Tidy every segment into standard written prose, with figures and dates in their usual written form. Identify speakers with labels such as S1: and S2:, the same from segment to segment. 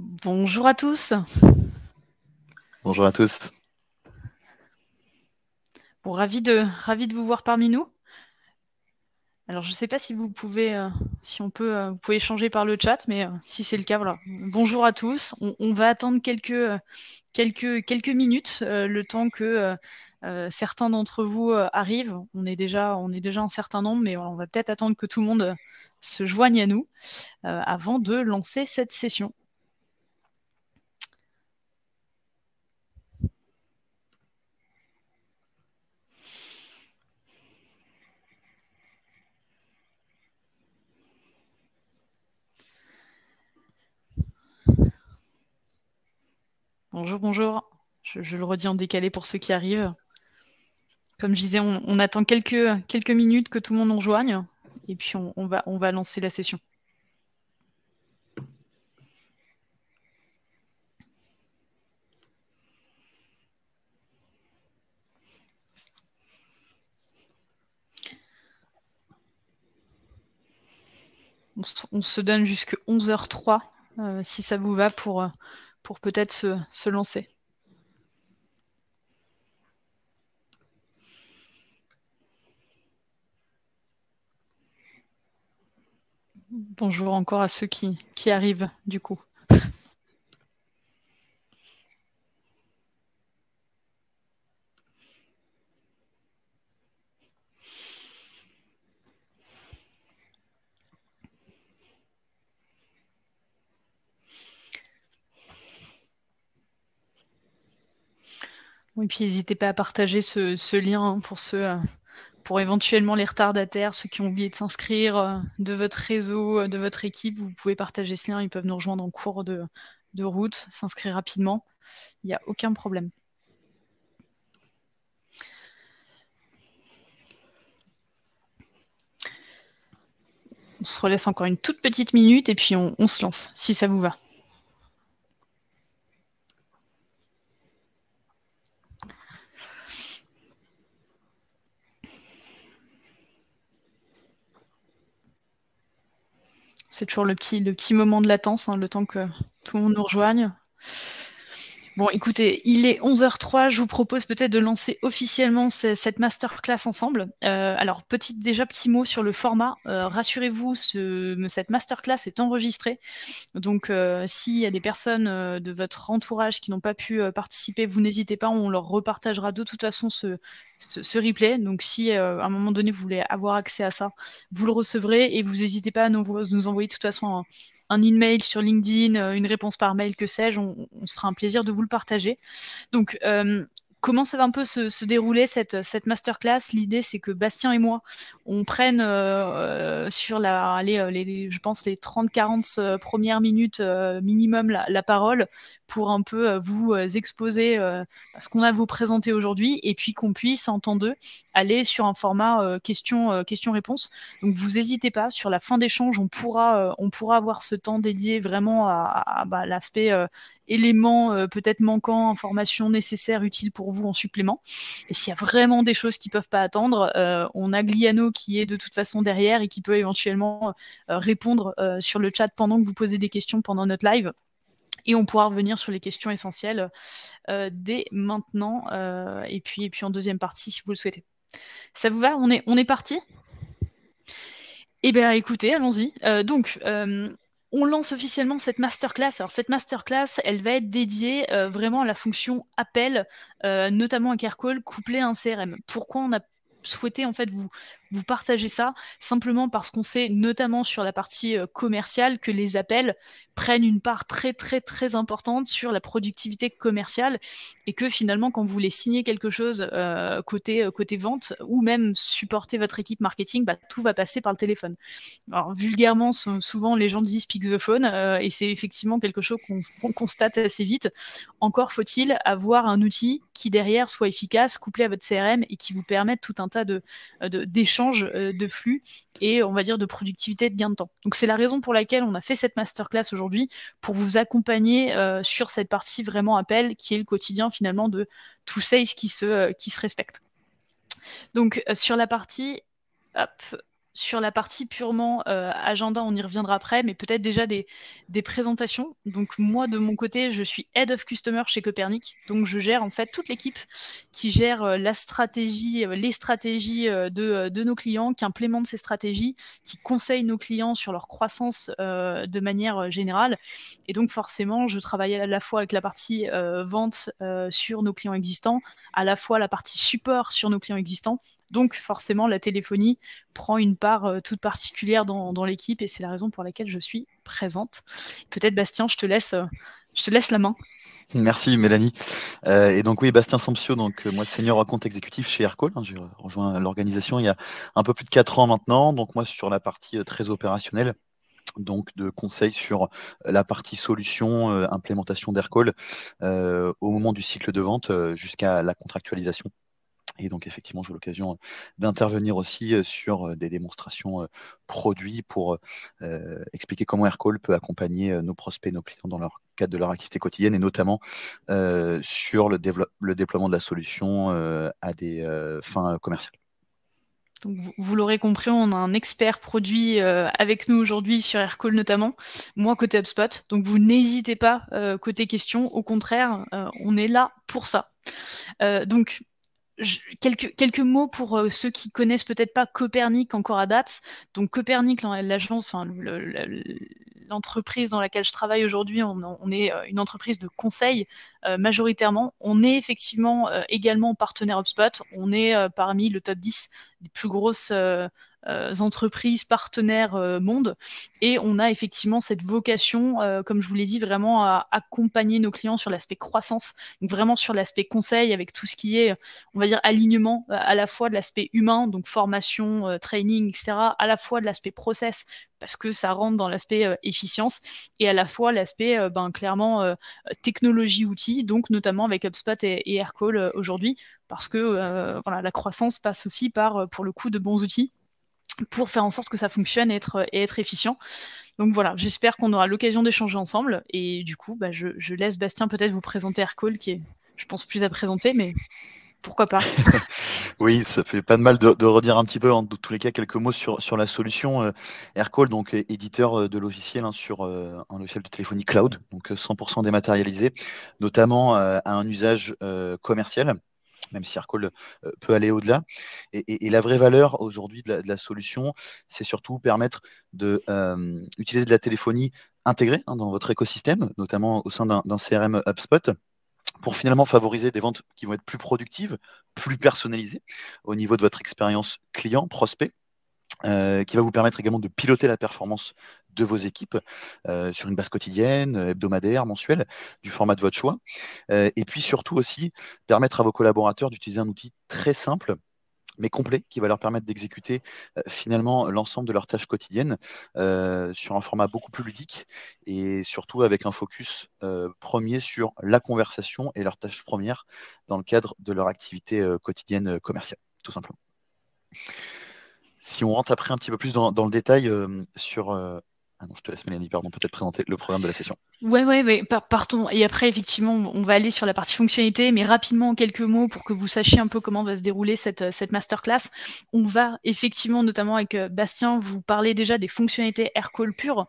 S1: Bonjour à tous.
S2: Bonjour à tous.
S1: Bon, ravi de vous voir parmi nous. Alors, je ne sais pas si vous pouvez, vous pouvez échanger par le chat, mais si c'est le cas, voilà. Bonjour à tous. On va attendre quelques minutes, le temps que certains d'entre vous arrivent. On est déjà un certain nombre, mais voilà, on va peut-être attendre que tout le monde se joigne à nous avant de lancer cette session. Bonjour, bonjour. Je le redis en décalé pour ceux qui arrivent. Comme je disais, on attend quelques minutes que tout le monde nous rejoigne, et puis on va lancer la session. On se donne jusqu'à 11h03, si ça vous va, pour peut-être se lancer. Bonjour encore à ceux qui arrivent, du coup. Et puis n'hésitez pas à partager ce lien hein, pour éventuellement les retardataires, ceux qui ont oublié de s'inscrire, de votre réseau, de votre équipe. Vous pouvez partager ce lien, ils peuvent nous rejoindre en cours de route, s'inscrire rapidement. Il n'y a aucun problème. On se relaisse encore une toute petite minute et puis on se lance, si ça vous va. C'est toujours le petit moment de latence, hein, le temps que tout le monde nous rejoigne. Bon, écoutez, il est 11h03, je vous propose peut-être de lancer officiellement cette masterclass ensemble. Alors, petit mot sur le format. Rassurez-vous, cette masterclass est enregistrée. Donc, s'il y a des personnes de votre entourage qui n'ont pas pu participer, vous n'hésitez pas, on leur repartagera de toute façon ce replay. Donc, si à un moment donné, vous voulez avoir accès à ça, vous le recevrez et vous n'hésitez pas à nous envoyer de toute façon un email sur LinkedIn, une réponse par mail, que sais-je, on se fera un plaisir de vous le partager. Donc, comment ça va un peu se dérouler cette masterclass? L'idée, c'est que Bastien et moi, on prenne sur je pense les 30-40 premières minutes minimum la parole pour un peu vous exposer ce qu'on a à vous présenter aujourd'hui et puis qu'on puisse, en temps deux, aller sur un format question-réponse. Donc, vous n'hésitez pas, sur la fin d'échange, on pourra avoir ce temps dédié vraiment à l'aspect éléments peut-être manquants, informations nécessaires, utiles pour vous en supplément. Et s'il y a vraiment des choses qui ne peuvent pas attendre, on a Gliano qui est de toute façon derrière et qui peut éventuellement répondre sur le chat pendant que vous posez des questions pendant notre live. Et on pourra revenir sur les questions essentielles dès maintenant, et puis en deuxième partie si vous le souhaitez. Ça vous va? On est parti? Eh bien, écoutez, allons-y. On lance officiellement cette masterclass. Alors, cette masterclass, elle va être dédiée vraiment à la fonction appel, notamment un care call couplé à un CRM. Pourquoi on a souhaité en fait vous partager ça? Simplement parce qu'on sait, notamment sur la partie commerciale, que les appels prennent une part très très très importante sur la productivité commerciale et que finalement quand vous voulez signer quelque chose côté vente ou même supporter votre équipe marketing, tout va passer par le téléphone. Alors, vulgairement, souvent les gens disent pick the phone et c'est effectivement quelque chose qu'on constate assez vite. Encore faut-il avoir un outil qui derrière soit efficace, couplé à votre CRM et qui vous permette tout un tas d'échanges de flux et on va dire de productivité, de gain de temps. Donc c'est la raison pour laquelle on a fait cette masterclass aujourd'hui, pour vous accompagner sur cette partie vraiment appel qui est le quotidien finalement de tout sales qui se respecte. Donc sur la partie sur la partie purement agenda, on y reviendra après, mais peut-être déjà des présentations. Donc moi, de mon côté, je suis Head of Customer chez Copernic, donc je gère en fait toute l'équipe qui gère la stratégie, les stratégies de nos clients, qui implémente ces stratégies, qui conseille nos clients sur leur croissance de manière générale. Et donc forcément, je travaille à la fois avec la partie vente sur nos clients existants, à la fois la partie support sur nos clients existants. Donc forcément, la téléphonie prend une part toute particulière dans l'équipe et c'est la raison pour laquelle je suis présente. Peut-être Bastien, je te laisse la main.
S2: Merci Mélanie. Et donc oui, Bastien Sampsio, donc moi senior compte exécutif chez Aircall. J'ai rejoint l'organisation il y a un peu plus de 4 ans maintenant. Donc moi sur la partie très opérationnelle, donc de conseils sur la partie solution, implémentation d'Aircall au moment du cycle de vente jusqu'à la contractualisation. Et donc, effectivement, j'ai eu l'occasion d'intervenir aussi sur des démonstrations produits pour expliquer comment Aircall peut accompagner nos prospects, nos clients dans leur cadre de leur activité quotidienne et notamment sur le déploiement de la solution à des fins commerciales.
S1: Donc, vous l'aurez compris, on a un expert produit avec nous aujourd'hui sur Aircall notamment, moi côté HubSpot. Donc vous n'hésitez pas côté questions, au contraire, on est là pour ça. Donc quelques mots pour ceux qui connaissent peut-être pas Copernic encore à date. Donc Copernic, l'agence, enfin l'entreprise dans laquelle je travaille aujourd'hui, on est une entreprise de conseil majoritairement. On est effectivement également partenaire HubSpot. On est parmi le top 10 des plus grosses entreprises partenaires monde et on a effectivement cette vocation, comme je vous l'ai dit, vraiment à accompagner nos clients sur l'aspect croissance, donc vraiment sur l'aspect conseil avec tout ce qui est, on va dire, alignement à la fois de l'aspect humain, donc formation, training, etc., à la fois de l'aspect process, parce que ça rentre dans l'aspect efficience, et à la fois l'aspect clairement technologie-outil, donc notamment avec HubSpot et Aircall aujourd'hui, parce que voilà, la croissance passe aussi par, pour le coup, de bons outils pour faire en sorte que ça fonctionne et être efficient. Donc voilà, j'espère qu'on aura l'occasion d'échanger ensemble. Et du coup, je laisse Bastien peut-être vous présenter Aircall, qui est, je pense, plus à présenter, mais pourquoi pas.
S2: Oui, ça fait pas de mal de redire un petit peu, en tous les cas, quelques mots sur la solution. Aircall, donc éditeur de logiciels sur un logiciel de téléphonie cloud, donc 100% dématérialisé, notamment à un usage commercial, même si Aircall peut aller au-delà. Et la vraie valeur aujourd'hui de la solution, c'est surtout permettre d'utiliser de la téléphonie intégrée dans votre écosystème, notamment au sein d'un CRM HubSpot, pour finalement favoriser des ventes qui vont être plus productives, plus personnalisées au niveau de votre expérience client, prospect, qui va vous permettre également de piloter la performance de vos équipes sur une base quotidienne, hebdomadaire, mensuelle, du format de votre choix. Et puis surtout aussi permettre à vos collaborateurs d'utiliser un outil très simple mais complet, qui va leur permettre d'exécuter finalement l'ensemble de leurs tâches quotidiennes sur un format beaucoup plus ludique et surtout avec un focus premier sur la conversation et leurs tâches premières dans le cadre de leur activité quotidienne commerciale, tout simplement. Si on rentre après un petit peu plus dans le détail sur... Ah non, je te laisse Mélanie, pardon, peut-être présenter le programme de la session.
S1: Ouais, partons. Et après, effectivement, on va aller sur la partie fonctionnalité, mais rapidement, en quelques mots, pour que vous sachiez un peu comment va se dérouler cette masterclass. On va effectivement, notamment avec Bastien, vous parler déjà des fonctionnalités Aircall pure.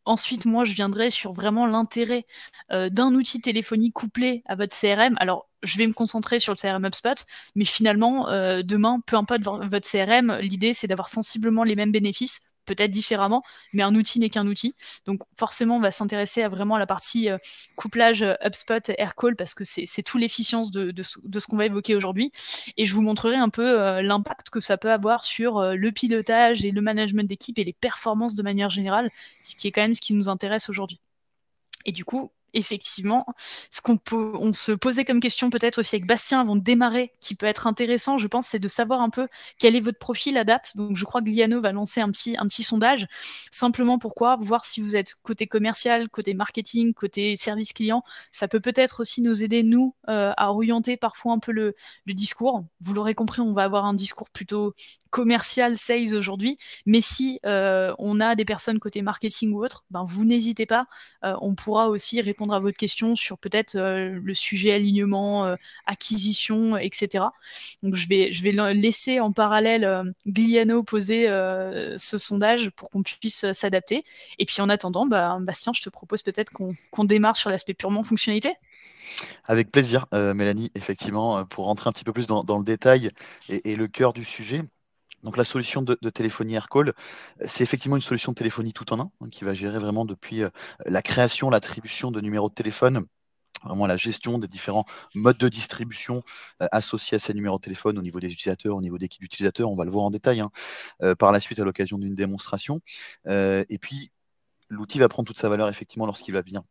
S1: Ensuite, moi, je viendrai sur vraiment l'intérêt d'un outil téléphonique couplé à votre CRM. Alors, je vais me concentrer sur le CRM HubSpot, mais finalement, demain, peu importe votre CRM, l'idée, c'est d'avoir sensiblement les mêmes bénéfices, peut-être différemment, mais un outil n'est qu'un outil. Donc forcément, on va s'intéresser à vraiment la partie couplage HubSpot et Aircall, parce que c'est tout l'efficience de ce qu'on va évoquer aujourd'hui. Et je vous montrerai un peu l'impact que ça peut avoir sur le pilotage et le management d'équipe et les performances de manière générale, ce qui est quand même ce qui nous intéresse aujourd'hui. Et du coup, effectivement, on se posait comme question peut-être aussi avec Bastien avant de démarrer, qui peut être intéressant, je pense, c'est de savoir un peu quel est votre profil à date. Donc je crois que Liano va lancer un petit sondage, simplement pourquoi, voir si vous êtes côté commercial, côté marketing, côté service client. Ça peut peut-être aussi nous aider, nous, à orienter parfois un peu le discours. Vous l'aurez compris, on va avoir un discours plutôt commercial, sales aujourd'hui, mais si on a des personnes côté marketing ou autre, vous n'hésitez pas, on pourra aussi répondre répondre à votre question sur peut-être le sujet alignement, acquisition, etc. Donc je vais laisser en parallèle Gliano poser ce sondage pour qu'on puisse s'adapter. Et puis en attendant, Bastien, je te propose peut-être qu'on démarre sur l'aspect purement fonctionnalité.
S2: Avec plaisir, Mélanie, effectivement, pour rentrer un petit peu plus dans le détail et le cœur du sujet. Donc la solution de téléphonie AirCall, c'est effectivement une solution de téléphonie tout en un, hein, qui va gérer vraiment depuis la création, l'attribution de numéros de téléphone, vraiment la gestion des différents modes de distribution associés à ces numéros de téléphone au niveau des utilisateurs, au niveau d'équipe d'utilisateurs. On va le voir en détail hein, par la suite à l'occasion d'une démonstration. Et puis, l'outil va prendre toute sa valeur effectivement lorsqu'il va venir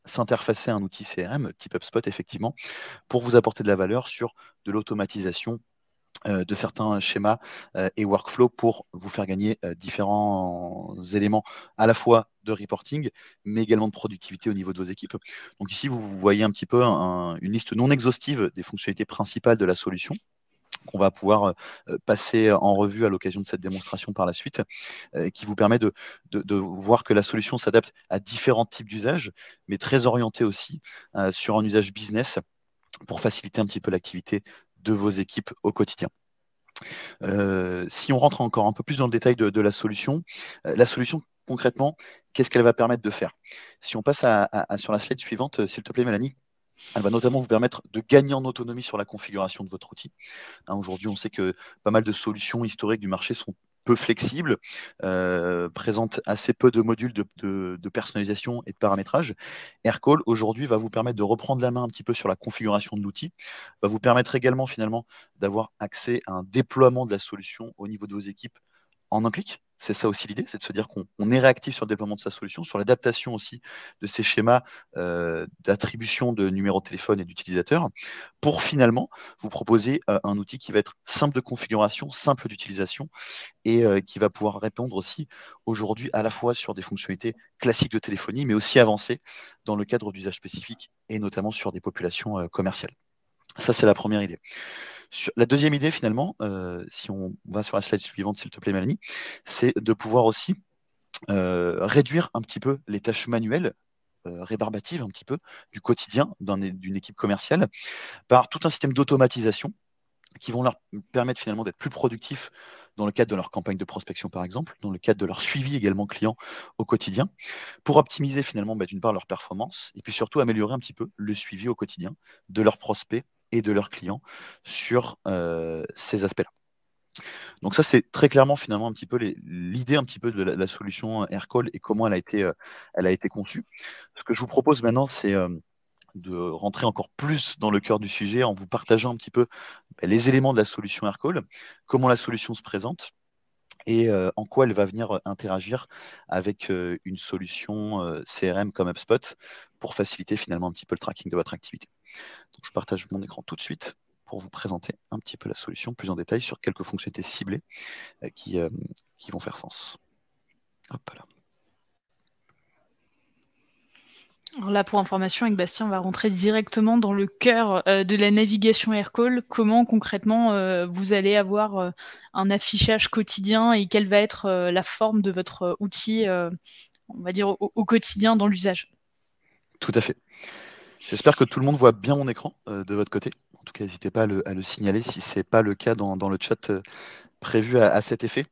S2: s'interfacer à un outil CRM type HubSpot, effectivement, pour vous apporter de la valeur sur de l'automatisation de certains schémas et workflows pour vous faire gagner différents éléments à la fois de reporting, mais également de productivité au niveau de vos équipes. Donc ici, vous voyez un petit peu une liste non exhaustive des fonctionnalités principales de la solution qu'on va pouvoir passer en revue à l'occasion de cette démonstration par la suite, qui vous permet de voir que la solution s'adapte à différents types d'usages, mais très orientée aussi sur un usage business pour faciliter un petit peu l'activité de vos équipes au quotidien. Si on rentre encore un peu plus dans le détail de la solution concrètement, qu'est-ce qu'elle va permettre de faire? Si on passe sur la slide suivante, s'il te plaît Mélanie, elle va notamment vous permettre de gagner en autonomie sur la configuration de votre outil. Hein, aujourd'hui, on sait que pas mal de solutions historiques du marché sont peu flexibles, présentent assez peu de modules de personnalisation et de paramétrage. AirCall, aujourd'hui, va vous permettre de reprendre la main un petit peu sur la configuration de l'outil, va vous permettre également finalement d'avoir accès à un déploiement de la solution au niveau de vos équipes en un clic. C'est ça aussi l'idée, c'est de se dire qu'on est réactif sur le déploiement de sa solution, sur l'adaptation aussi de ces schémas d'attribution de numéros de téléphone et d'utilisateurs, pour finalement vous proposer un outil qui va être simple de configuration, simple d'utilisation, et qui va pouvoir répondre aussi aujourd'hui à la fois sur des fonctionnalités classiques de téléphonie, mais aussi avancées dans le cadre d'usages spécifiques, et notamment sur des populations commerciales. Ça, c'est la première idée. La deuxième idée, finalement, si on va sur la slide suivante, s'il te plaît, Mélanie, c'est de pouvoir aussi réduire un petit peu les tâches manuelles, rébarbatives un petit peu, du quotidien d'une équipe commerciale, par tout un système d'automatisation qui vont leur permettre finalement d'être plus productifs dans le cadre de leur campagne de prospection, par exemple, dans le cadre de leur suivi également client au quotidien, pour optimiser finalement d'une part leur performance, et puis surtout améliorer un petit peu le suivi au quotidien de leurs prospects et de leurs clients sur ces aspects-là. Donc ça, c'est très clairement finalement un petit peu l'idée un petit peu de la solution AirCall et comment elle a été conçue. Ce que je vous propose maintenant, c'est de rentrer encore plus dans le cœur du sujet en vous partageant un petit peu les éléments de la solution AirCall, comment la solution se présente et en quoi elle va venir interagir avec une solution CRM comme HubSpot pour faciliter finalement un petit peu le tracking de votre activité. Donc, je partage mon écran tout de suite pour vous présenter un petit peu la solution plus en détail sur quelques fonctionnalités ciblées qui vont faire sens. Hop là.
S1: Alors là, pour information, avec Bastien, on va rentrer directement dans le cœur de la navigation AirCall. Comment concrètement vous allez avoir un affichage quotidien et quelle va être la forme de votre outil, on va dire, au quotidien dans l'usage.
S2: Tout à fait. J'espère que tout le monde voit bien mon écran de votre côté. En tout cas, n'hésitez pas à le signaler si ce n'est pas le cas dans le chat prévu à cet effet.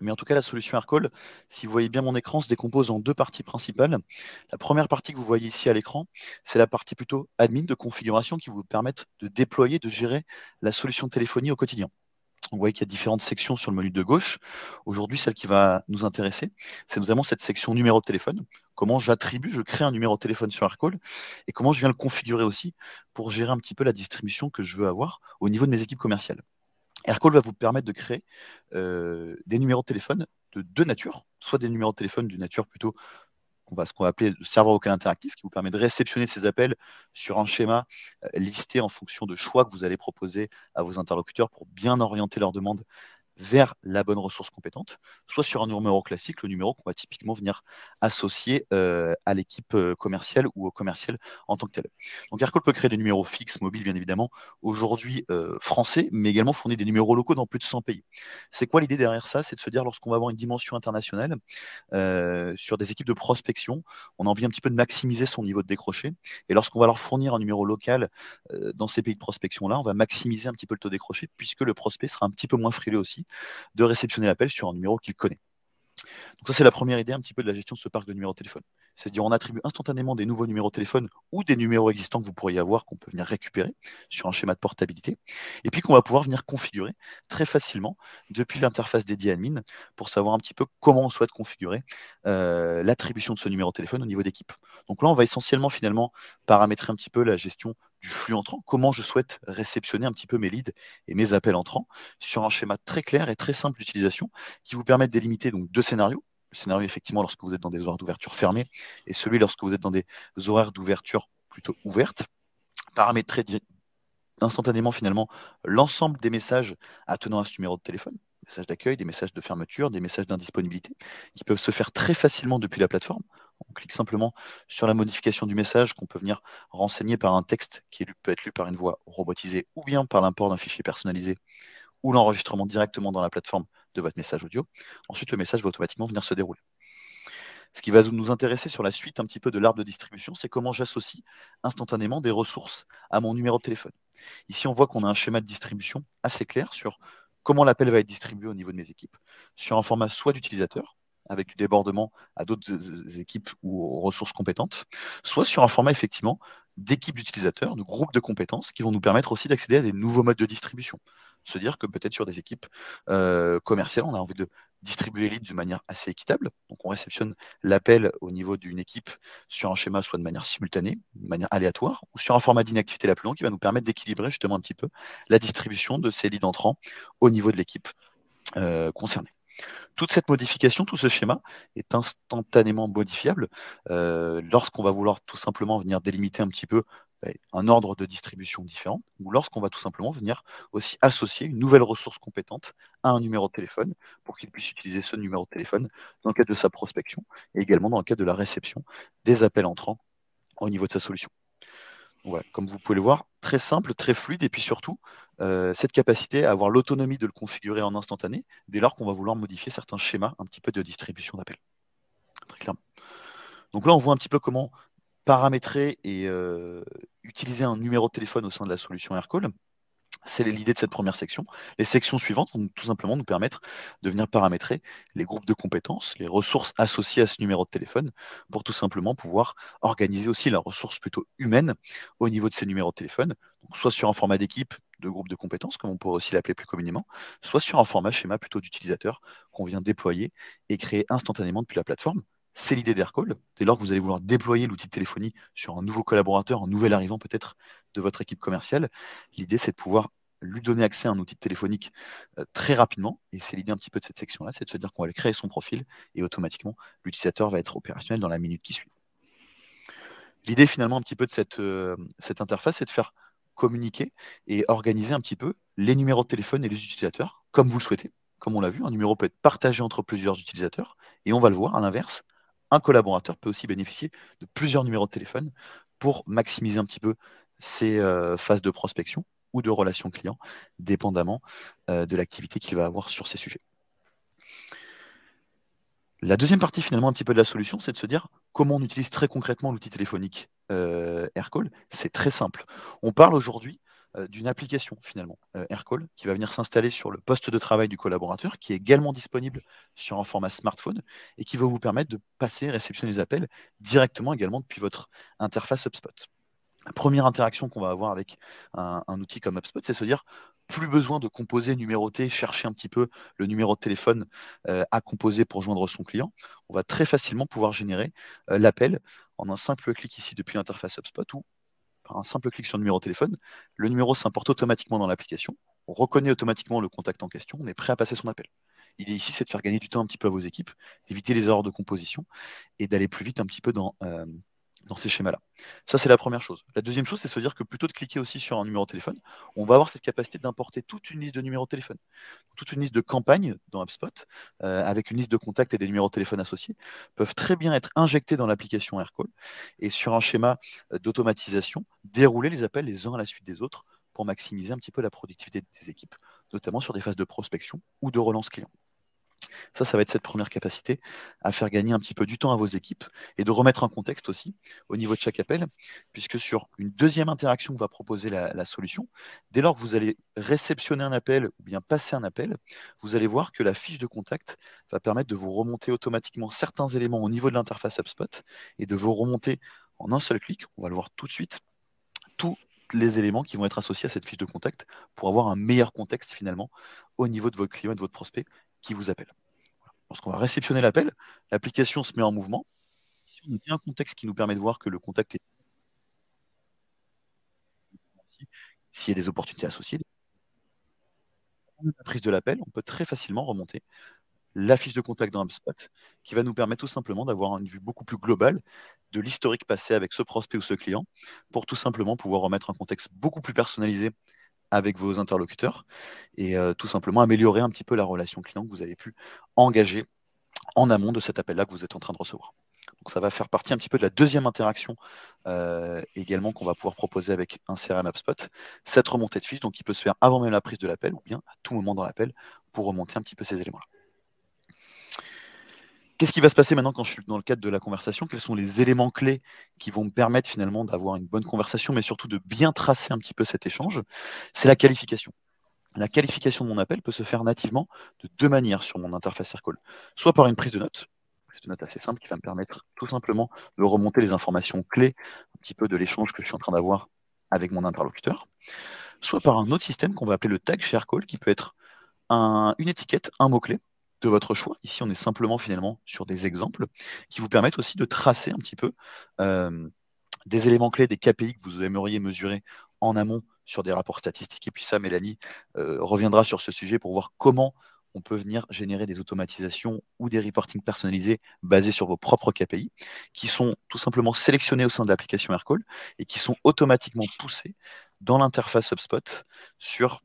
S2: Mais en tout cas, la solution AirCall, si vous voyez bien mon écran, se décompose en deux parties principales. La première partie que vous voyez ici à l'écran, c'est la partie plutôt admin de configuration qui vous permettent de déployer, de gérer la solution de téléphonie au quotidien. On voit qu'il y a différentes sections sur le menu de gauche. Aujourd'hui, celle qui va nous intéresser, c'est notamment cette section numéro de téléphone. Comment je crée un numéro de téléphone sur AirCall et comment je viens le configurer aussi pour gérer un petit peu la distribution que je veux avoir au niveau de mes équipes commerciales. AirCall va vous permettre de créer des numéros de téléphone de deux natures, soit des numéros de téléphone d'une nature plutôt ce qu'on va appeler le serveur vocal interactif, qui vous permet de réceptionner ces appels sur un schéma listé en fonction de choix que vous allez proposer à vos interlocuteurs pour bien orienter leurs demandes vers la bonne ressource compétente, soit sur un numéro classique, le numéro qu'on va typiquement venir associer à l'équipe commerciale ou au commercial en tant que tel. Donc Aircall peut créer des numéros fixes, mobiles bien évidemment, aujourd'hui français, mais également fournir des numéros locaux dans plus de 100 pays. C'est quoi l'idée derrière ça? C'est de se dire, lorsqu'on va avoir une dimension internationale, sur des équipes de prospection, on a envie un petit peu de maximiser son niveau de décroché. Et lorsqu'on va leur fournir un numéro local dans ces pays de prospection-là, on va maximiser un petit peu le taux décroché, puisque le prospect sera un petit peu moins frileux aussi de réceptionner l'appel sur un numéro qu'il connaît. Donc ça, c'est la première idée un petit peu de la gestion de ce parc de numéros de téléphone. C'est-à-dire on attribue instantanément des nouveaux numéros de téléphone ou des numéros existants que vous pourriez avoir, qu'on peut venir récupérer sur un schéma de portabilité, et puis qu'on va pouvoir venir configurer très facilement depuis l'interface dédiée admin pour savoir un petit peu comment on souhaite configurer l'attribution de ce numéro de téléphone au niveau d'équipe. Donc là, on va essentiellement finalement paramétrer un petit peu la gestion du flux entrant, comment je souhaite réceptionner un petit peu mes leads et mes appels entrants sur un schéma très clair et très simple d'utilisation qui vous permet de délimiter donc deux scénarios. Le scénario, effectivement, lorsque vous êtes dans des horaires d'ouverture fermés et celui lorsque vous êtes dans des horaires d'ouverture plutôt ouvertes. Paramétrer instantanément, finalement, l'ensemble des messages attenant à ce numéro de téléphone, des messages d'accueil, des messages de fermeture, des messages d'indisponibilité, qui peuvent se faire très facilement depuis la plateforme. On clique simplement sur la modification du message qu'on peut venir renseigner par un texte qui peut être lu par une voix robotisée ou bien par l'import d'un fichier personnalisé ou l'enregistrement directement dans la plateforme de votre message audio. Ensuite, le message va automatiquement venir se dérouler. Ce qui va nous intéresser sur la suite un petit peu de l'arbre de distribution, c'est comment j'associe instantanément des ressources à mon numéro de téléphone. Ici, on voit qu'on a un schéma de distribution assez clair sur comment l'appel va être distribué au niveau de mes équipes, sur un format soit d'utilisateur, avec du débordement à d'autres équipes ou aux ressources compétentes, soit sur un format effectivement d'équipes d'utilisateurs, de groupes de compétences qui vont nous permettre aussi d'accéder à des nouveaux modes de distribution. Se dire que peut-être sur des équipes commerciales, on a envie de distribuer les leads de manière assez équitable. Donc on réceptionne l'appel au niveau d'une équipe sur un schéma soit de manière simultanée, de manière aléatoire, ou sur un format d'inactivité la plus longue qui va nous permettre d'équilibrer justement un petit peu la distribution de ces leads entrants au niveau de l'équipe concernée. Toute cette modification, tout ce schéma est instantanément modifiable lorsqu'on va vouloir tout simplement venir délimiter un petit peu un ordre de distribution différent, ou lorsqu'on va tout simplement venir aussi associer une nouvelle ressource compétente à un numéro de téléphone pour qu'il puisse utiliser ce numéro de téléphone dans le cadre de sa prospection et également dans le cadre de la réception des appels entrants au niveau de sa solution. Ouais, comme vous pouvez le voir, très simple, très fluide, et puis surtout, cette capacité à avoir l'autonomie de le configurer en instantané dès lors qu'on va vouloir modifier certains schémas un petit peu de distribution d'appels. Très clairement. Donc là, on voit un petit peu comment paramétrer et utiliser un numéro de téléphone au sein de la solution Aircall. C'est l'idée de cette première section. Les sections suivantes vont tout simplement nous permettre de venir paramétrer les groupes de compétences, les ressources associées à ce numéro de téléphone, pour tout simplement pouvoir organiser aussi la ressource plutôt humaine au niveau de ces numéros de téléphone, donc soit sur un format d'équipe, de groupe de compétences, comme on pourrait aussi l'appeler plus communément, soit sur un format schéma plutôt d'utilisateur qu'on vient déployer et créer instantanément depuis la plateforme. C'est l'idée d'Aircall. Dès lors que vous allez vouloir déployer l'outil de téléphonie sur un nouveau collaborateur, un nouvel arrivant peut-être de votre équipe commerciale, l'idée c'est de pouvoir lui donner accès à un outil téléphonique très rapidement. Et c'est l'idée un petit peu de cette section-là, c'est de se dire qu'on va lui créer son profil et automatiquement l'utilisateur va être opérationnel dans la minute qui suit. L'idée finalement un petit peu de cette interface, c'est de faire communiquer et organiser un petit peu les numéros de téléphone et les utilisateurs comme vous le souhaitez. Comme on l'a vu, un numéro peut être partagé entre plusieurs utilisateurs et on va le voir à l'inverse, un collaborateur peut aussi bénéficier de plusieurs numéros de téléphone pour maximiser un petit peu ses phases de prospection ou de relations clients, dépendamment de l'activité qu'il va avoir sur ces sujets. La deuxième partie finalement un petit peu de la solution, c'est de se dire comment on utilise très concrètement l'outil téléphonique Aircall. C'est très simple. On parle aujourd'hui d'une application finalement Aircall qui va venir s'installer sur le poste de travail du collaborateur, qui est également disponible sur un format smartphone et qui va vous permettre de passer et réceptionner les appels directement également depuis votre interface HubSpot. La première interaction qu'on va avoir avec un outil comme HubSpot, c'est se dire plus besoin de composer, numéroter, chercher un petit peu le numéro de téléphone à composer pour joindre son client. On va très facilement pouvoir générer l'appel en un simple clic ici depuis l'interface HubSpot ou par un simple clic sur le numéro de téléphone. Le numéro s'importe automatiquement dans l'application. On reconnaît automatiquement le contact en question. On est prêt à passer son appel. L'idée ici, c'est de faire gagner du temps un petit peu à vos équipes, d'éviter les erreurs de composition et d'aller plus vite un petit peu dans dans ces schémas-là. Ça, c'est la première chose. La deuxième chose, c'est se dire que plutôt de cliquer aussi sur un numéro de téléphone, on va avoir cette capacité d'importer toute une liste de numéros de téléphone, toute une liste de campagnes dans HubSpot, avec une liste de contacts et des numéros de téléphone associés, peuvent très bien être injectés dans l'application Aircall et sur un schéma d'automatisation, dérouler les appels les uns à la suite des autres pour maximiser un petit peu la productivité des équipes, notamment sur des phases de prospection ou de relance client. Ça va être cette première capacité à faire gagner un petit peu du temps à vos équipes et de remettre un contexte aussi au niveau de chaque appel, puisque sur une deuxième interaction que va proposer la solution, dès lors que vous allez réceptionner un appel ou bien passer un appel, vous allez voir que la fiche de contact va permettre de vous remonter automatiquement certains éléments au niveau de l'interface HubSpot et de vous remonter en un seul clic, on va le voir tout de suite, tous les éléments qui vont être associés à cette fiche de contact pour avoir un meilleur contexte finalement au niveau de votre client et de votre prospect qui vous appelle. Lorsqu'on va réceptionner l'appel, l'application se met en mouvement. Ici, on a bien un contexte qui nous permet de voir que le contact est s'il y a des opportunités associées. La prise de l'appel, on peut très facilement remonter la fiche de contact dans HubSpot qui va nous permettre tout simplement d'avoir une vue beaucoup plus globale de l'historique passé avec ce prospect ou ce client pour tout simplement pouvoir remettre un contexte beaucoup plus personnalisé avec vos interlocuteurs et tout simplement améliorer un petit peu la relation client que vous avez pu engager en amont de cet appel-là que vous êtes en train de recevoir. Donc ça va faire partie un petit peu de la deuxième interaction également qu'on va pouvoir proposer avec un CRM HubSpot, cette remontée de fiche, donc qui peut se faire avant même la prise de l'appel ou bien à tout moment dans l'appel pour remonter un petit peu ces éléments-là. Qu'est-ce qui va se passer maintenant quand je suis dans le cadre de la conversation? Quels sont les éléments clés qui vont me permettre finalement d'avoir une bonne conversation, mais surtout de bien tracer un petit peu cet échange? C'est la qualification. La qualification de mon appel peut se faire nativement de deux manières sur mon interface Aircall. Soit par une prise de note assez simple qui va me permettre tout simplement de remonter les informations clés un petit peu de l'échange que je suis en train d'avoir avec mon interlocuteur. Soit par un autre système qu'on va appeler le tag chez Aircall qui peut être une étiquette, un mot-clé de votre choix. Ici, on est simplement finalement sur des exemples qui vous permettent aussi de tracer un petit peu des éléments clés, des KPI que vous aimeriez mesurer en amont sur des rapports statistiques. Et puis ça, Mélanie reviendra sur ce sujet pour voir comment on peut venir générer des automatisations ou des reportings personnalisés basés sur vos propres KPI, qui sont tout simplement sélectionnés au sein de l'application Aircall et qui sont automatiquement poussés dans l'interface HubSpot sur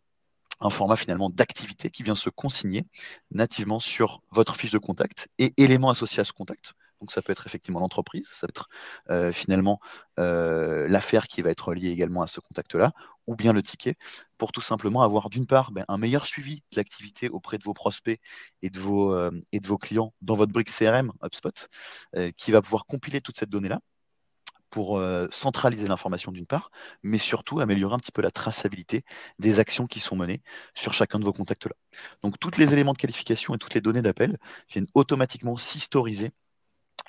S2: un format finalement d'activité qui vient se consigner nativement sur votre fiche de contact et éléments associés à ce contact. Donc ça peut être effectivement l'entreprise, ça peut être finalement l'affaire qui va être liée également à ce contact-là, ou bien le ticket, pour tout simplement avoir d'une part un meilleur suivi de l'activité auprès de vos prospects et de vos clients dans votre brique CRM HubSpot, qui va pouvoir compiler toute cette donnée-là pour centraliser l'information d'une part, mais surtout améliorer un petit peu la traçabilité des actions qui sont menées sur chacun de vos contacts-là. Donc tous les éléments de qualification et toutes les données d'appel viennent automatiquement s'historiser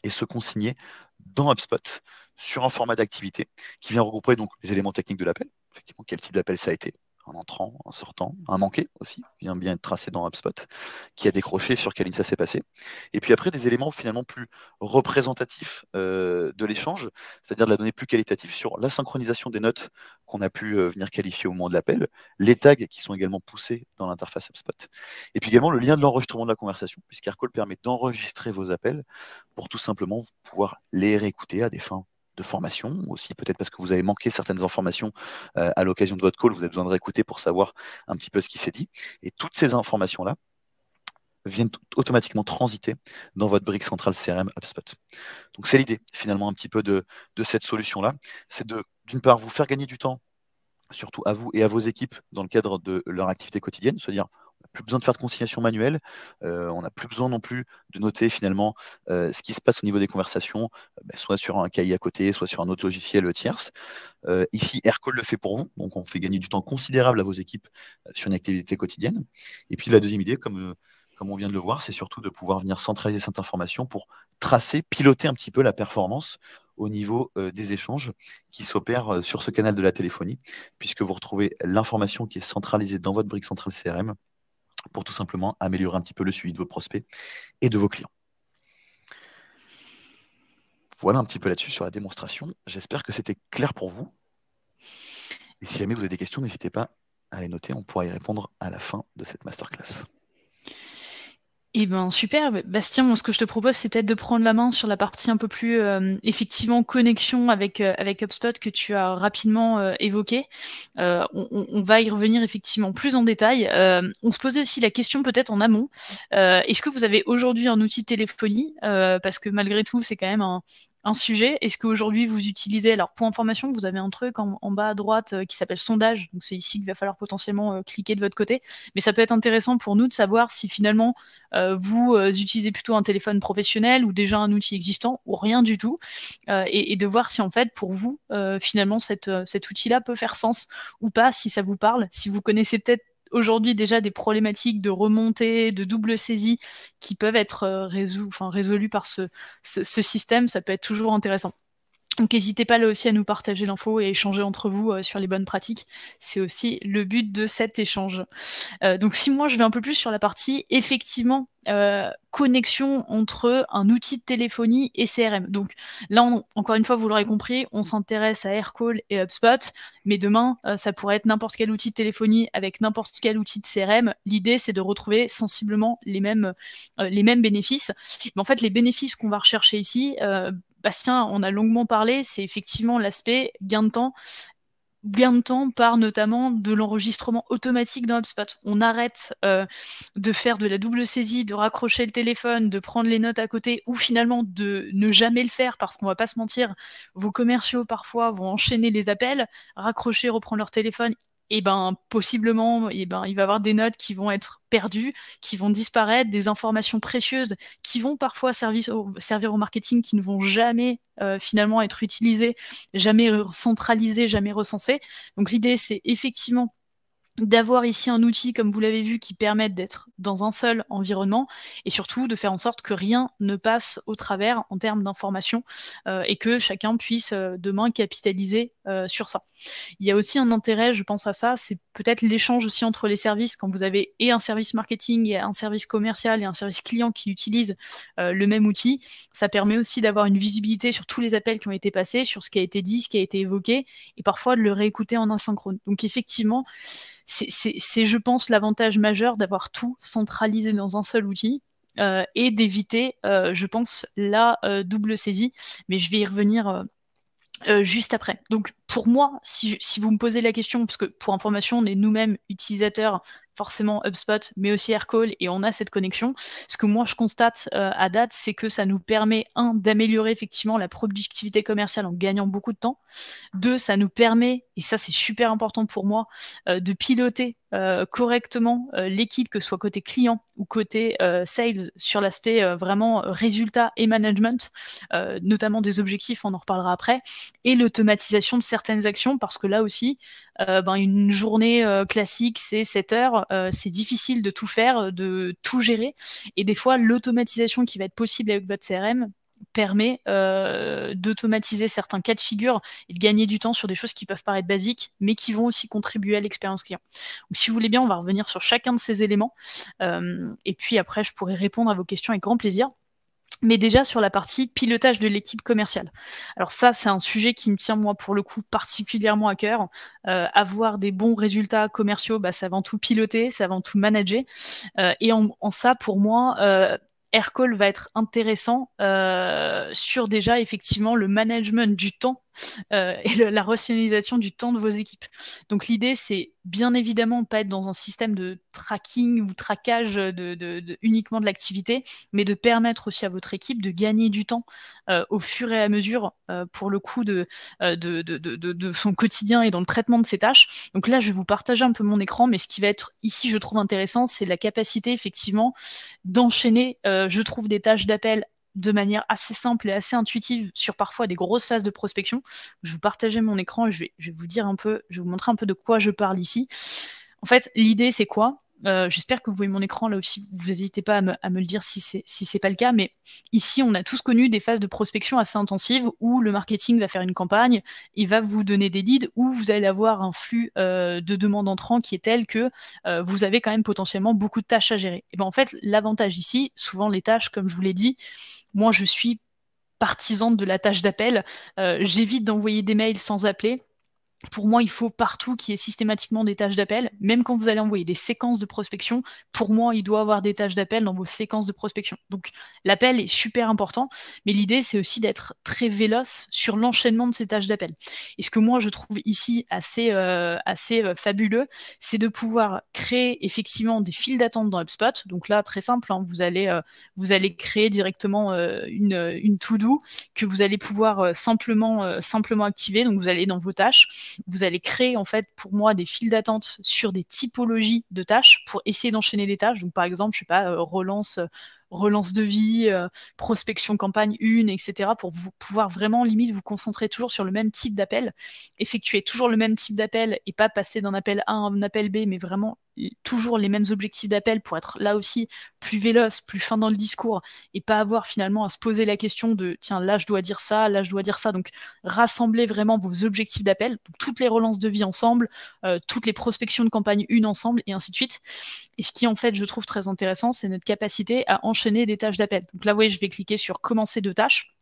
S2: et se consigner dans HubSpot sur un format d'activité qui vient regrouper donc les éléments techniques de l'appel, effectivement quel type d'appel ça a été, un entrant, un sortant, un manqué aussi, vient bien être tracé dans HubSpot, qui a décroché, sur quelle ligne ça s'est passé. Et puis après, des éléments finalement plus représentatifs de l'échange, c'est-à-dire de la donnée plus qualitative sur la synchronisation des notes qu'on a pu venir qualifier au moment de l'appel, les tags qui sont également poussés dans l'interface HubSpot, et puis également le lien de l'enregistrement de la conversation, puisqu'Aircall permet d'enregistrer vos appels pour tout simplement pouvoir les réécouter à des fins de formation, aussi peut-être parce que vous avez manqué certaines informations à l'occasion de votre call, vous avez besoin de réécouter pour savoir un petit peu ce qui s'est dit. Et toutes ces informations-là viennent automatiquement transiter dans votre brique centrale CRM HubSpot. Donc c'est l'idée finalement un petit peu de cette solution-là, c'est d'une part vous faire gagner du temps, surtout à vous et à vos équipes dans le cadre de leur activité quotidienne, c'est-à-dire on n'a plus besoin de faire de conciliation manuelle, on n'a plus besoin non plus de noter finalement ce qui se passe au niveau des conversations, soit sur un cahier à côté, soit sur un autre logiciel tierce. Ici, Aircall le fait pour vous, donc on fait gagner du temps considérable à vos équipes sur une activité quotidienne. Et puis la deuxième idée, comme on vient de le voir, c'est surtout de pouvoir venir centraliser cette information pour tracer, piloter un petit peu la performance au niveau des échanges qui s'opèrent sur ce canal de la téléphonie, puisque vous retrouvez l'information qui est centralisée dans votre brique centrale CRM pour tout simplement améliorer un petit peu le suivi de vos prospects et de vos clients. Voilà un petit peu là-dessus sur la démonstration. J'espère que c'était clair pour vous. Et si jamais vous avez des questions, n'hésitez pas à les noter. On pourra y répondre à la fin de cette masterclass.
S1: Eh ben super, Bastien, moi ce que je te propose, c'est peut-être de prendre la main sur la partie un peu plus effectivement connexion avec HubSpot que tu as rapidement évoqué. On va y revenir effectivement plus en détail. On se posait aussi la question peut-être en amont. Est-ce que vous avez aujourd'hui un outil de téléphonie? Parce que malgré tout, c'est quand même un sujet. Est-ce qu'aujourd'hui vous utilisez, alors pour information, vous avez un truc en bas à droite qui s'appelle sondage, donc c'est ici qu'il va falloir potentiellement cliquer de votre côté, mais ça peut être intéressant pour nous de savoir si finalement vous utilisez plutôt un téléphone professionnel ou déjà un outil existant ou rien du tout, et de voir si en fait pour vous finalement cet outil-là peut faire sens ou pas, si ça vous parle, si vous connaissez peut-être aujourd'hui déjà des problématiques de remontée, de double saisie qui peuvent être résolues par ce système, ça peut être toujours intéressant. Donc n'hésitez pas là aussi à nous partager l'info et échanger entre vous sur les bonnes pratiques. C'est aussi le but de cet échange. Donc si moi je vais un peu plus sur la partie effectivement connexion entre un outil de téléphonie et CRM. Donc là, encore une fois, vous l'aurez compris, on s'intéresse à Aircall et HubSpot, mais demain, ça pourrait être n'importe quel outil de téléphonie avec n'importe quel outil de CRM. L'idée, c'est de retrouver sensiblement les mêmes bénéfices. Mais en fait, les bénéfices qu'on va rechercher ici, Bastien, on a longuement parlé, c'est effectivement l'aspect gain de temps. Gain de temps par notamment de l'enregistrement automatique dans HubSpot. On arrête de faire de la double saisie, de raccrocher le téléphone, de prendre les notes à côté, ou finalement de ne jamais le faire parce qu'on va pas se mentir, vos commerciaux parfois vont enchaîner les appels, raccrocher, reprendre leur téléphone, et ben possiblement, et ben il va y avoir des notes qui vont être perdues, qui vont disparaître, des informations précieuses qui vont parfois servir au marketing, qui ne vont jamais finalement être utilisées, jamais centralisées, jamais recensées. Donc l'idée, c'est effectivement d'avoir ici un outil, comme vous l'avez vu, qui permette d'être dans un seul environnement et surtout de faire en sorte que rien ne passe au travers en termes d'information et que chacun puisse demain capitaliser sur ça. Il y a aussi un intérêt, je pense à ça, c'est peut-être l'échange aussi entre les services quand vous avez et un service marketing et un service commercial et un service client qui utilisent le même outil. Ça permet aussi d'avoir une visibilité sur tous les appels qui ont été passés, sur ce qui a été dit, ce qui a été évoqué et parfois de le réécouter en asynchrone. Donc effectivement, c'est, je pense, l'avantage majeur d'avoir tout centralisé dans un seul outil et d'éviter, je pense, la double saisie. Mais je vais y revenir juste après. Donc pour moi, si vous me posez la question, parce que pour information, on est nous-mêmes utilisateurs, forcément HubSpot, mais aussi Aircall, et on a cette connexion. Ce que moi je constate à date, c'est que ça nous permet, d'améliorer effectivement la productivité commerciale en gagnant beaucoup de temps. Deux, ça nous permet, et ça c'est super important pour moi, de piloter correctement l'équipe, que ce soit côté client ou côté sales, sur l'aspect vraiment résultat et management, notamment des objectifs, on en reparlera après, et l'automatisation de certaines actions, parce que là aussi, une journée classique, c'est 7 heures, c'est difficile de tout faire, de tout gérer, et des fois, l'automatisation qui va être possible avec votre CRM permet d'automatiser certains cas de figure et de gagner du temps sur des choses qui peuvent paraître basiques, mais qui vont aussi contribuer à l'expérience client. Donc, si vous voulez bien, on va revenir sur chacun de ces éléments, et puis après, je pourrai répondre à vos questions avec grand plaisir. Mais déjà sur la partie pilotage de l'équipe commerciale. Alors ça, c'est un sujet qui me tient, moi, pour le coup, particulièrement à cœur. Avoir des bons résultats commerciaux, c'est avant tout piloter, c'est avant tout manager. Et en ça, pour moi, Aircall va être intéressant sur déjà, effectivement, le management du temps et la rationalisation du temps de vos équipes. Donc l'idée, c'est bien évidemment pas être dans un système de tracking ou traquage uniquement de l'activité, mais de permettre aussi à votre équipe de gagner du temps au fur et à mesure, pour le coup, de son quotidien et dans le traitement de ses tâches. Donc là, je vais vous partager un peu mon écran, mais ce qui va être ici, je trouve intéressant, c'est la capacité, effectivement, d'enchaîner, je trouve, des tâches d'appel de manière assez simple et assez intuitive sur parfois des grosses phases de prospection. Je vais vous partager mon écran et je vais vous dire un peu, je vais vous montrer un peu de quoi je parle ici. En fait, l'idée, c'est quoi? J'espère que vous voyez mon écran là aussi. Vous n'hésitez pas à me le dire si c'est pas le cas. Mais ici, on a tous connu des phases de prospection assez intensives où le marketing va faire une campagne, il va vous donner des leads, où vous allez avoir un flux de demandes entrants qui est tel que vous avez quand même potentiellement beaucoup de tâches à gérer. Et ben en fait, l'avantage ici, souvent les tâches, comme je vous l'ai dit, moi je suis partisane de la tâche d'appel. J'évite d'envoyer des mails sans appeler. Pour moi, il faut partout qu'il y ait systématiquement des tâches d'appel. Même quand vous allez envoyer des séquences de prospection, pour moi, il doit y avoir des tâches d'appel dans vos séquences de prospection. Donc, l'appel est super important, mais l'idée, c'est aussi d'être très véloce sur l'enchaînement de ces tâches d'appel. Et ce que moi, je trouve ici assez fabuleux, c'est de pouvoir créer effectivement des files d'attente dans HubSpot. Donc là, très simple, hein, vous allez créer directement une to-do que vous allez pouvoir simplement activer. Donc, vous allez dans vos tâches. Vous allez créer en fait pour moi des files d'attente sur des typologies de tâches pour essayer d'enchaîner des tâches. Donc par exemple, je sais pas, relance de vie, prospection campagne 1, etc. pour vous pouvoir vraiment limite vous concentrer toujours sur le même type d'appel, effectuer toujours le même type d'appel et pas passer d'un appel A à un appel B, mais vraiment toujours les mêmes objectifs d'appel pour être là aussi plus véloce, plus fin dans le discours et pas avoir finalement à se poser la question de tiens là je dois dire ça, là je dois dire ça. Donc rassembler vraiment vos objectifs d'appel, toutes les relances de vie ensemble, toutes les prospections de campagne 1 ensemble et ainsi de suite. Et ce qui en fait je trouve très intéressant, c'est notre capacité à enchaîner des tâches d'appel. Donc là oui, je vais cliquer sur commencer 2 tâches.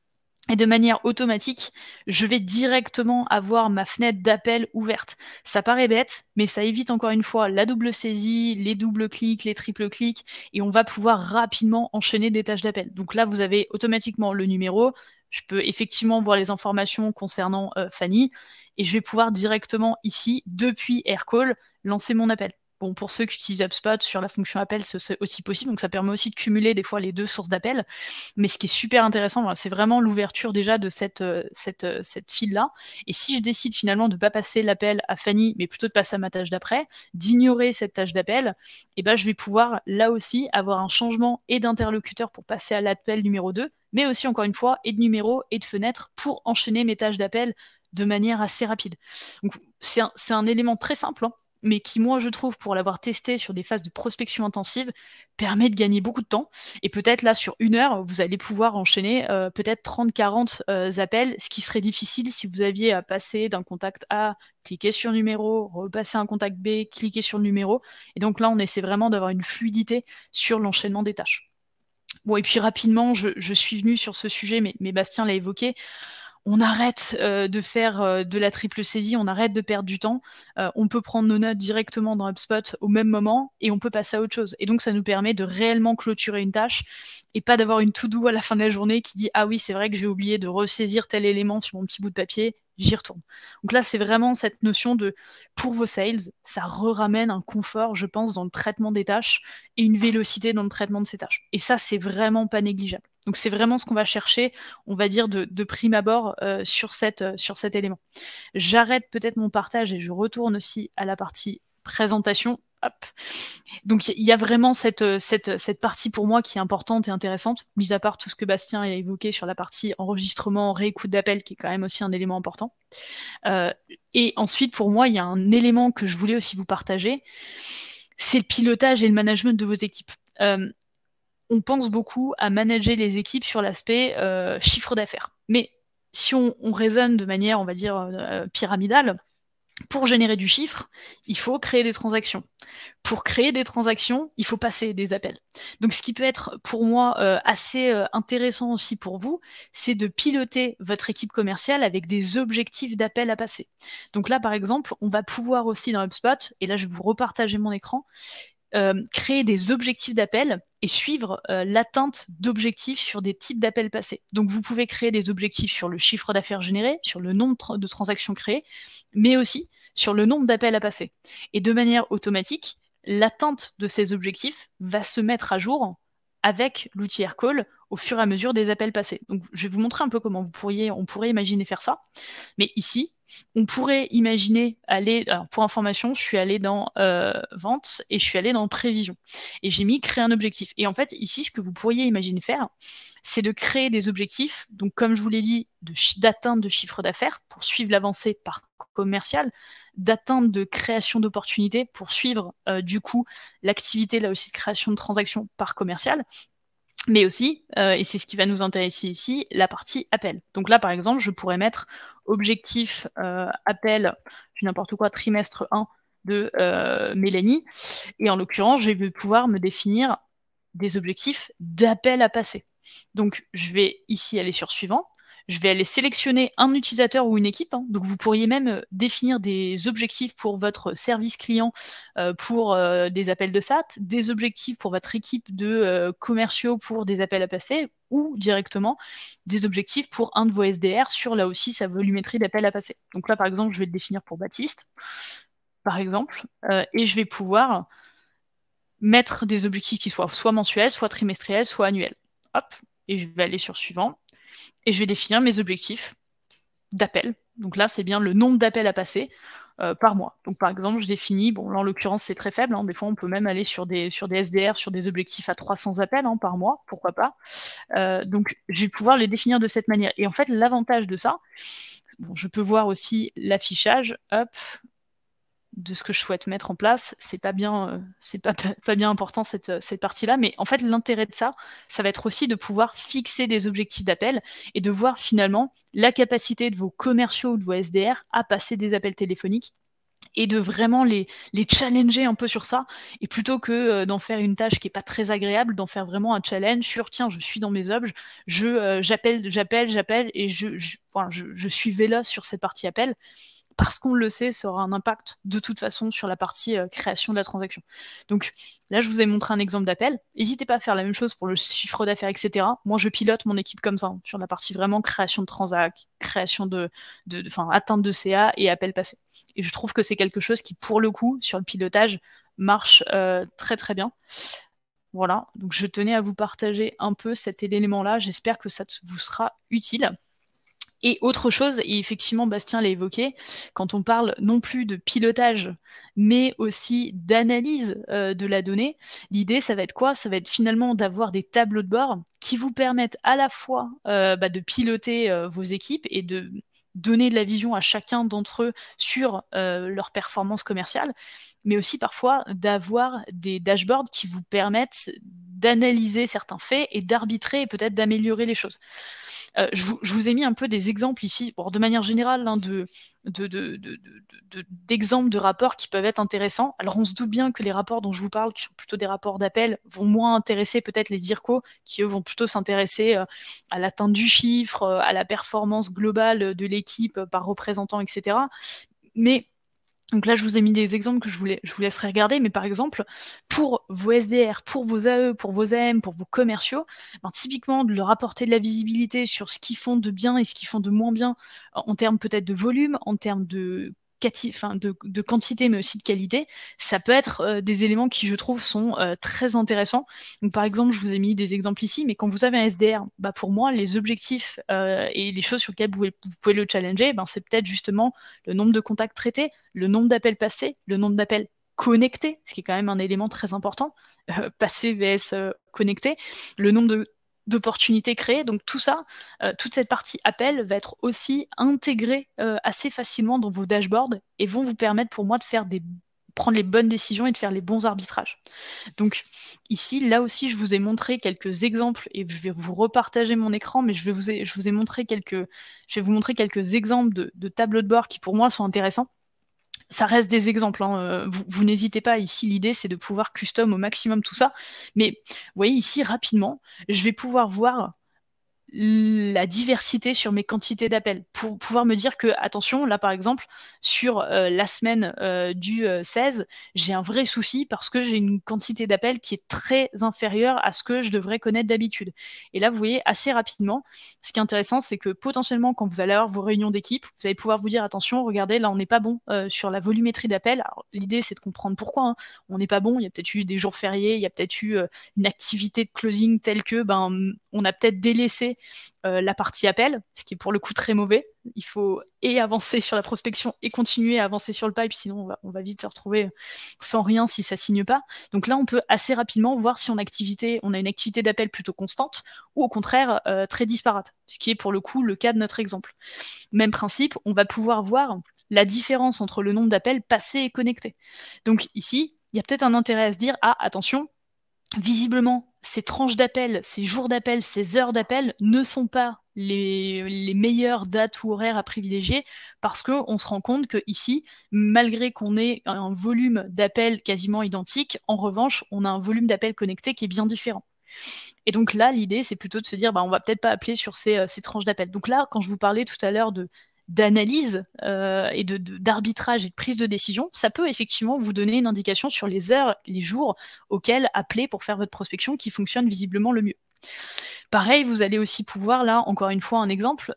S1: Et de manière automatique, je vais directement avoir ma fenêtre d'appel ouverte. Ça paraît bête, mais ça évite encore une fois la double saisie, les doubles clics, les triples clics, et on va pouvoir rapidement enchaîner des tâches d'appel. Donc là, vous avez automatiquement le numéro. Je peux effectivement voir les informations concernant Fanny, et je vais pouvoir directement ici, depuis Aircall, lancer mon appel. Bon, pour ceux qui utilisent HubSpot sur la fonction appel, c'est aussi possible, donc ça permet aussi de cumuler des fois les 2 sources d'appel. Mais ce qui est super intéressant, voilà, c'est vraiment l'ouverture déjà de cette file-là. Et si je décide finalement de ne pas passer l'appel à Fanny, mais plutôt de passer à ma tâche d'après, d'ignorer cette tâche d'appel, et ben, je vais pouvoir là aussi avoir un changement et d'interlocuteur pour passer à l'appel numéro 2, mais aussi encore une fois, et de numéro et de fenêtre pour enchaîner mes tâches d'appel de manière assez rapide. Donc c'est un élément très simple, hein, mais qui, moi, je trouve, pour l'avoir testé sur des phases de prospection intensive, permet de gagner beaucoup de temps. Et peut-être là, sur 1 heure, vous allez pouvoir enchaîner peut-être 30-40 appels, ce qui serait difficile si vous aviez à passer d'un contact A, cliquer sur le numéro, repasser un contact B, cliquer sur le numéro. Et donc là, on essaie vraiment d'avoir une fluidité sur l'enchaînement des tâches. Bon, et puis rapidement, je suis venue sur ce sujet, mais Bastien l'a évoqué. On arrête de faire de la triple saisie, on arrête de perdre du temps. On peut prendre nos notes directement dans HubSpot au même moment et on peut passer à autre chose. Et donc, ça nous permet de réellement clôturer une tâche et pas d'avoir une to-do à la fin de la journée qui dit « Ah oui, c'est vrai que j'ai oublié de ressaisir tel élément sur mon petit bout de papier, j'y retourne. » Donc là, c'est vraiment cette notion de, pour vos sales, ça ramène un confort, je pense, dans le traitement des tâches et une vélocité dans le traitement de ces tâches. Et ça, c'est vraiment pas négligeable. Donc c'est vraiment ce qu'on va chercher, on va dire, de prime abord sur cet élément. J'arrête peut-être mon partage et je retourne aussi à la partie présentation. Hop. Donc il y a vraiment cette partie pour moi qui est importante et intéressante, mis à part tout ce que Bastien a évoqué sur la partie enregistrement, réécoute d'appel, qui est quand même aussi un élément important. Et ensuite, pour moi, il y a un élément que je voulais aussi vous partager, c'est le pilotage et le management de vos équipes. On pense beaucoup à manager les équipes sur l'aspect chiffre d'affaires. Mais si on raisonne de manière, on va dire, pyramidale, pour générer du chiffre, il faut créer des transactions. Pour créer des transactions, il faut passer des appels. Donc ce qui peut être pour moi assez intéressant aussi pour vous, c'est de piloter votre équipe commerciale avec des objectifs d'appel à passer. Donc là, par exemple, on va pouvoir aussi dans HubSpot, et là je vais vous repartager mon écran, créer des objectifs d'appel et suivre l'atteinte d'objectifs sur des types d'appels passés. Donc vous pouvez créer des objectifs sur le chiffre d'affaires généré, sur le nombre de transactions créées, mais aussi sur le nombre d'appels à passer. Et de manière automatique, l'atteinte de ces objectifs va se mettre à jour avec l'outil Aircall au fur et à mesure des appels passés. Donc je vais vous montrer un peu comment on pourrait imaginer faire ça. Mais ici, on pourrait imaginer aller, alors pour information, je suis allée dans vente et je suis allée dans prévision. Et j'ai mis créer un objectif. Et en fait, ici, ce que vous pourriez imaginer faire, c'est de créer des objectifs, donc comme je vous l'ai dit, d'atteinte de chiffre d'affaires pour suivre l'avancée par commercial, d'atteinte de création d'opportunités pour suivre du coup l'activité là aussi de création de transactions par commercial, mais aussi, et c'est ce qui va nous intéresser ici, la partie appel. Donc là, par exemple, je pourrais mettre objectif appel, n'importe quoi, trimestre 1 de Mélanie, et en l'occurrence, je vais pouvoir me définir des objectifs d'appel à passer. Donc, je vais ici aller sur suivant, je vais aller sélectionner un utilisateur ou une équipe, hein. Donc vous pourriez même définir des objectifs pour votre service client pour des appels de SAT, des objectifs pour votre équipe de commerciaux pour des appels à passer, ou directement des objectifs pour un de vos SDR sur là aussi sa volumétrie d'appels à passer. Donc là par exemple je vais le définir pour Baptiste, par exemple, et je vais pouvoir mettre des objectifs qui soient soit mensuels, soit trimestriels, soit annuels. Hop, et je vais aller sur suivant, et je vais définir mes objectifs d'appels. Donc là, c'est bien le nombre d'appels à passer par mois. Donc par exemple, je définis, bon là en l'occurrence c'est très faible, hein, des fois on peut même aller sur des SDR, sur des objectifs à 300 appels hein, par mois, pourquoi pas. Donc je vais pouvoir les définir de cette manière. Et en fait, l'avantage de ça, bon, je peux voir aussi l'affichage, hop, de ce que je souhaite mettre en place. C'est pas bien, pas bien important cette partie-là, mais en fait l'intérêt de ça va être aussi de pouvoir fixer des objectifs d'appel et de voir finalement la capacité de vos commerciaux ou de vos SDR à passer des appels téléphoniques et de vraiment les challenger un peu sur ça, et plutôt que d'en faire une tâche qui est pas très agréable, d'en faire vraiment un challenge sur tiens, je suis dans mes objs, j'appelle et je suis véla sur cette partie appel, parce qu'on le sait, ça aura un impact de toute façon sur la partie création de la transaction. Donc là, je vous ai montré un exemple d'appel. N'hésitez pas à faire la même chose pour le chiffre d'affaires, etc. Moi, je pilote mon équipe comme ça, hein, sur la partie vraiment création de transac, création atteinte de CA et appel passé. Et je trouve que c'est quelque chose qui, pour le coup, sur le pilotage, marche très très bien. Voilà, donc je tenais à vous partager un peu cet élément-là. J'espère que ça vous sera utile. Et autre chose, et effectivement Bastien l'a évoqué, quand on parle non plus de pilotage, mais aussi d'analyse de la donnée, l'idée ça va être quoi? Ça va être finalement d'avoir des tableaux de bord qui vous permettent à la fois de piloter vos équipes et de donner de la vision à chacun d'entre eux sur leur performance commerciale, mais aussi parfois d'avoir des dashboards qui vous permettent d'analyser certains faits et d'arbitrer et peut-être d'améliorer les choses. Je vous ai mis un peu des exemples ici, bon, de manière générale, hein, d'exemples de rapports qui peuvent être intéressants. Alors on se doute bien que les rapports dont je vous parle, qui sont plutôt des rapports d'appel, vont moins intéresser peut-être les DIRCO, qui eux vont plutôt s'intéresser à l'atteinte du chiffre, à la performance globale de l'équipe par représentant, etc. Mais donc là, je vous ai mis des exemples que je vous laisserai regarder, mais par exemple, pour vos SDR, pour vos AE, pour vos AM, pour vos commerciaux, typiquement de leur apporter de la visibilité sur ce qu'ils font de bien et ce qu'ils font de moins bien, en termes peut-être de volume, en termes de quantité, mais aussi de qualité, ça peut être des éléments qui, je trouve, sont très intéressants. Donc, par exemple, je vous ai mis des exemples ici, mais quand vous avez un SDR, pour moi, les objectifs et les choses sur lesquelles vous pouvez le challenger, c'est peut-être justement le nombre de contacts traités, le nombre d'appels passés, le nombre d'appels connectés, ce qui est quand même un élément très important, passé vs connecté, le nombre d'opportunités créées. Donc tout ça, toute cette partie appel va être aussi intégrée assez facilement dans vos dashboards et vont vous permettre pour moi de prendre les bonnes décisions et de faire les bons arbitrages. Donc ici, là aussi, je vous ai montré quelques exemples et je vais vous repartager mon écran, mais je vais vous montrer quelques exemples de tableaux de bord qui pour moi sont intéressants. Ça reste des exemples, hein. Vous n'hésitez pas, ici l'idée c'est de pouvoir custom au maximum tout ça, mais vous voyez ici rapidement, je vais pouvoir voir la diversité sur mes quantités d'appels pour pouvoir me dire que, attention, là par exemple, sur la semaine du 16, j'ai un vrai souci parce que j'ai une quantité d'appels qui est très inférieure à ce que je devrais connaître d'habitude. Et là, vous voyez, assez rapidement, ce qui est intéressant, c'est que potentiellement, quand vous allez avoir vos réunions d'équipe, vous allez pouvoir vous dire, attention, regardez, là, on n'est pas bon sur la volumétrie d'appels. Alors, l'idée, c'est de comprendre pourquoi, hein. On n'est pas bon, il y a peut-être eu des jours fériés, il y a peut-être eu une activité de closing telle que, on a peut-être délaissé la partie appel, ce qui est pour le coup très mauvais. Il faut avancer sur la prospection et continuer à avancer sur le pipe, sinon on va vite se retrouver sans rien si ça signe pas. Donc là, on peut assez rapidement voir si on a une activité d'appel plutôt constante ou au contraire très disparate, ce qui est pour le coup le cas de notre exemple. Même principe, on va pouvoir voir la différence entre le nombre d'appels passés et connectés. Donc ici, il y a peut-être un intérêt à se dire, ah attention, visiblement, ces tranches d'appel, ces jours d'appel, ces heures d'appel ne sont pas les meilleures dates ou horaires à privilégier parce qu'on se rend compte que ici, malgré qu'on ait un volume d'appels quasiment identique, en revanche, on a un volume d'appels connectés qui est bien différent. Et donc là, l'idée, c'est plutôt de se dire, on va peut-être pas appeler sur ces tranches d'appel. Donc là, quand je vous parlais tout à l'heure d'analyse et d'arbitrage et de prise de décision, ça peut effectivement vous donner une indication sur les heures, les jours auxquels appeler pour faire votre prospection qui fonctionne visiblement le mieux. Pareil, vous allez aussi pouvoir, là, encore une fois, un exemple,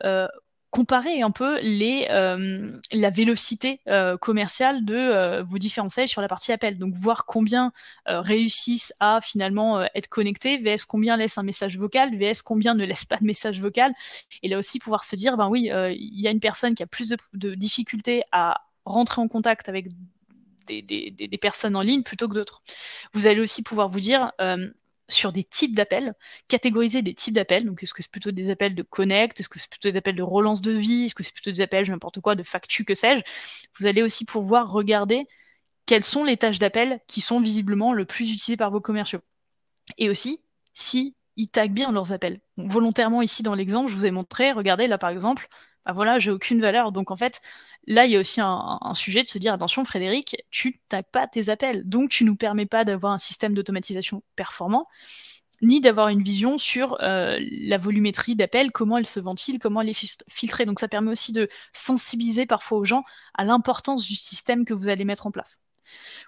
S1: comparer un peu la vélocité commerciale de vos différents sales sur la partie appel. Donc voir combien réussissent à finalement être connectés, vs combien laissent un message vocal, vs combien ne laissent pas de message vocal. Et là aussi pouvoir se dire, oui, il y a une personne qui a plus de difficultés à rentrer en contact avec des personnes en ligne plutôt que d'autres. Vous allez aussi pouvoir vous dire, sur des types d'appels, catégoriser des types d'appels. Donc, est-ce que c'est plutôt des appels de connect? Est-ce que c'est plutôt des appels de relance de vie? Est-ce que c'est plutôt des appels, n'importe quoi, de factu, que sais-je? Vous allez aussi pouvoir regarder quelles sont les tâches d'appel qui sont visiblement le plus utilisées par vos commerciaux. Et aussi, si ils taguent bien leurs appels. Donc, volontairement, ici, dans l'exemple, je vous ai montré, regardez, là, par exemple, voilà, j'ai aucune valeur. Donc, en fait, là, il y a aussi un sujet de se dire, attention, Frédéric, tu ne tagues pas tes appels. Donc, tu ne nous permets pas d'avoir un système d'automatisation performant, ni d'avoir une vision sur la volumétrie d'appels, comment elle se ventile, comment elle est filtrée. Donc, ça permet aussi de sensibiliser parfois aux gens à l'importance du système que vous allez mettre en place.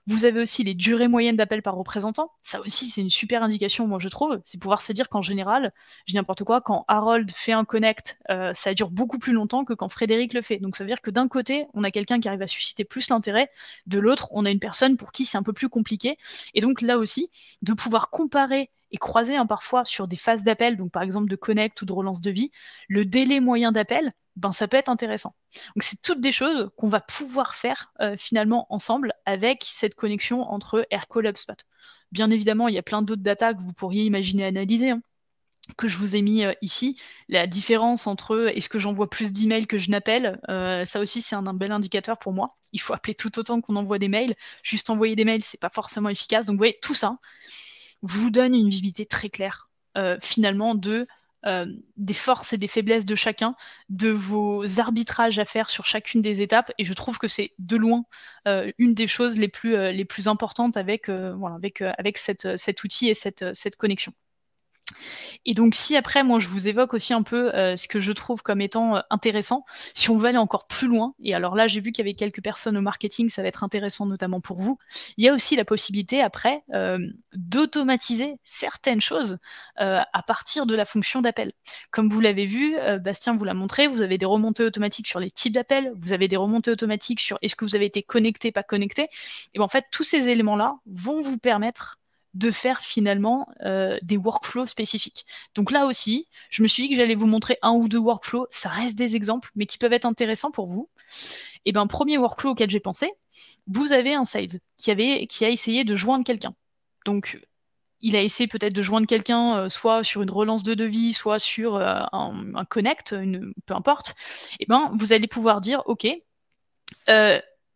S1: Vous avez aussi les durées moyennes d'appel par représentant. Ça aussi, c'est une super indication, moi, je trouve. C'est pouvoir se dire qu'en général, je dis n'importe quoi, quand Harold fait un connect, ça dure beaucoup plus longtemps que quand Frédéric le fait. Donc ça veut dire que d'un côté, on a quelqu'un qui arrive à susciter plus l'intérêt, de l'autre, on a une personne pour qui c'est un peu plus compliqué. Et donc là aussi, de pouvoir comparer et croiser parfois sur des phases d'appel, donc par exemple de connect ou de relance de vie, le délai moyen d'appel, ça peut être intéressant. Donc c'est toutes des choses qu'on va pouvoir faire finalement ensemble avec cette connexion entre Aircall et HubSpot. Bien évidemment, il y a plein d'autres data que vous pourriez imaginer analyser, que je vous ai mis ici. La différence entre est-ce que j'envoie plus d'emails que je n'appelle, ça aussi c'est un bel indicateur pour moi. Il faut appeler tout autant qu'on envoie des mails. Juste envoyer des mails, c'est pas forcément efficace. Donc vous voyez, tout ça vous donne une visibilité très claire finalement des forces et des faiblesses de chacun, de vos arbitrages à faire sur chacune des étapes, et je trouve que c'est de loin une des choses les plus importantes avec cet outil et cette connexion. Et donc si après, moi, je vous évoque aussi un peu ce que je trouve comme étant intéressant, si on veut aller encore plus loin, et alors là, j'ai vu qu'il y avait quelques personnes au marketing, ça va être intéressant notamment pour vous, il y a aussi la possibilité après d'automatiser certaines choses à partir de la fonction d'appel. Comme vous l'avez vu, Bastien vous l'a montré, vous avez des remontées automatiques sur les types d'appels, vous avez des remontées automatiques sur est-ce que vous avez été connecté, pas connecté, et en fait, tous ces éléments-là vont vous permettre de faire finalement des workflows spécifiques. Donc là aussi, je me suis dit que j'allais vous montrer un ou deux workflows, ça reste des exemples, mais qui peuvent être intéressants pour vous. Et premier workflow auquel j'ai pensé, vous avez un sales qui a essayé de joindre quelqu'un. Donc, il a essayé peut-être de joindre quelqu'un, soit sur une relance de devis, soit sur un connect, peu importe. Vous allez pouvoir dire, OK,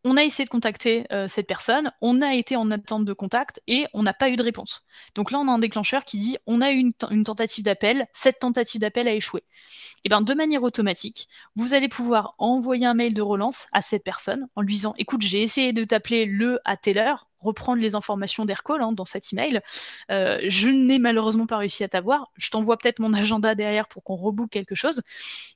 S1: on a essayé de contacter cette personne, on a été en attente de contact et on n'a pas eu de réponse. Donc là, on a un déclencheur qui dit on a eu une tentative d'appel, cette tentative d'appel a échoué. Et de manière automatique, vous allez pouvoir envoyer un mail de relance à cette personne en lui disant écoute, j'ai essayé de t'appeler à telle heure, reprendre les informations d'Aircall dans cet email. Je n'ai malheureusement pas réussi à t'avoir. Je t'envoie peut-être mon agenda derrière pour qu'on rebook quelque chose,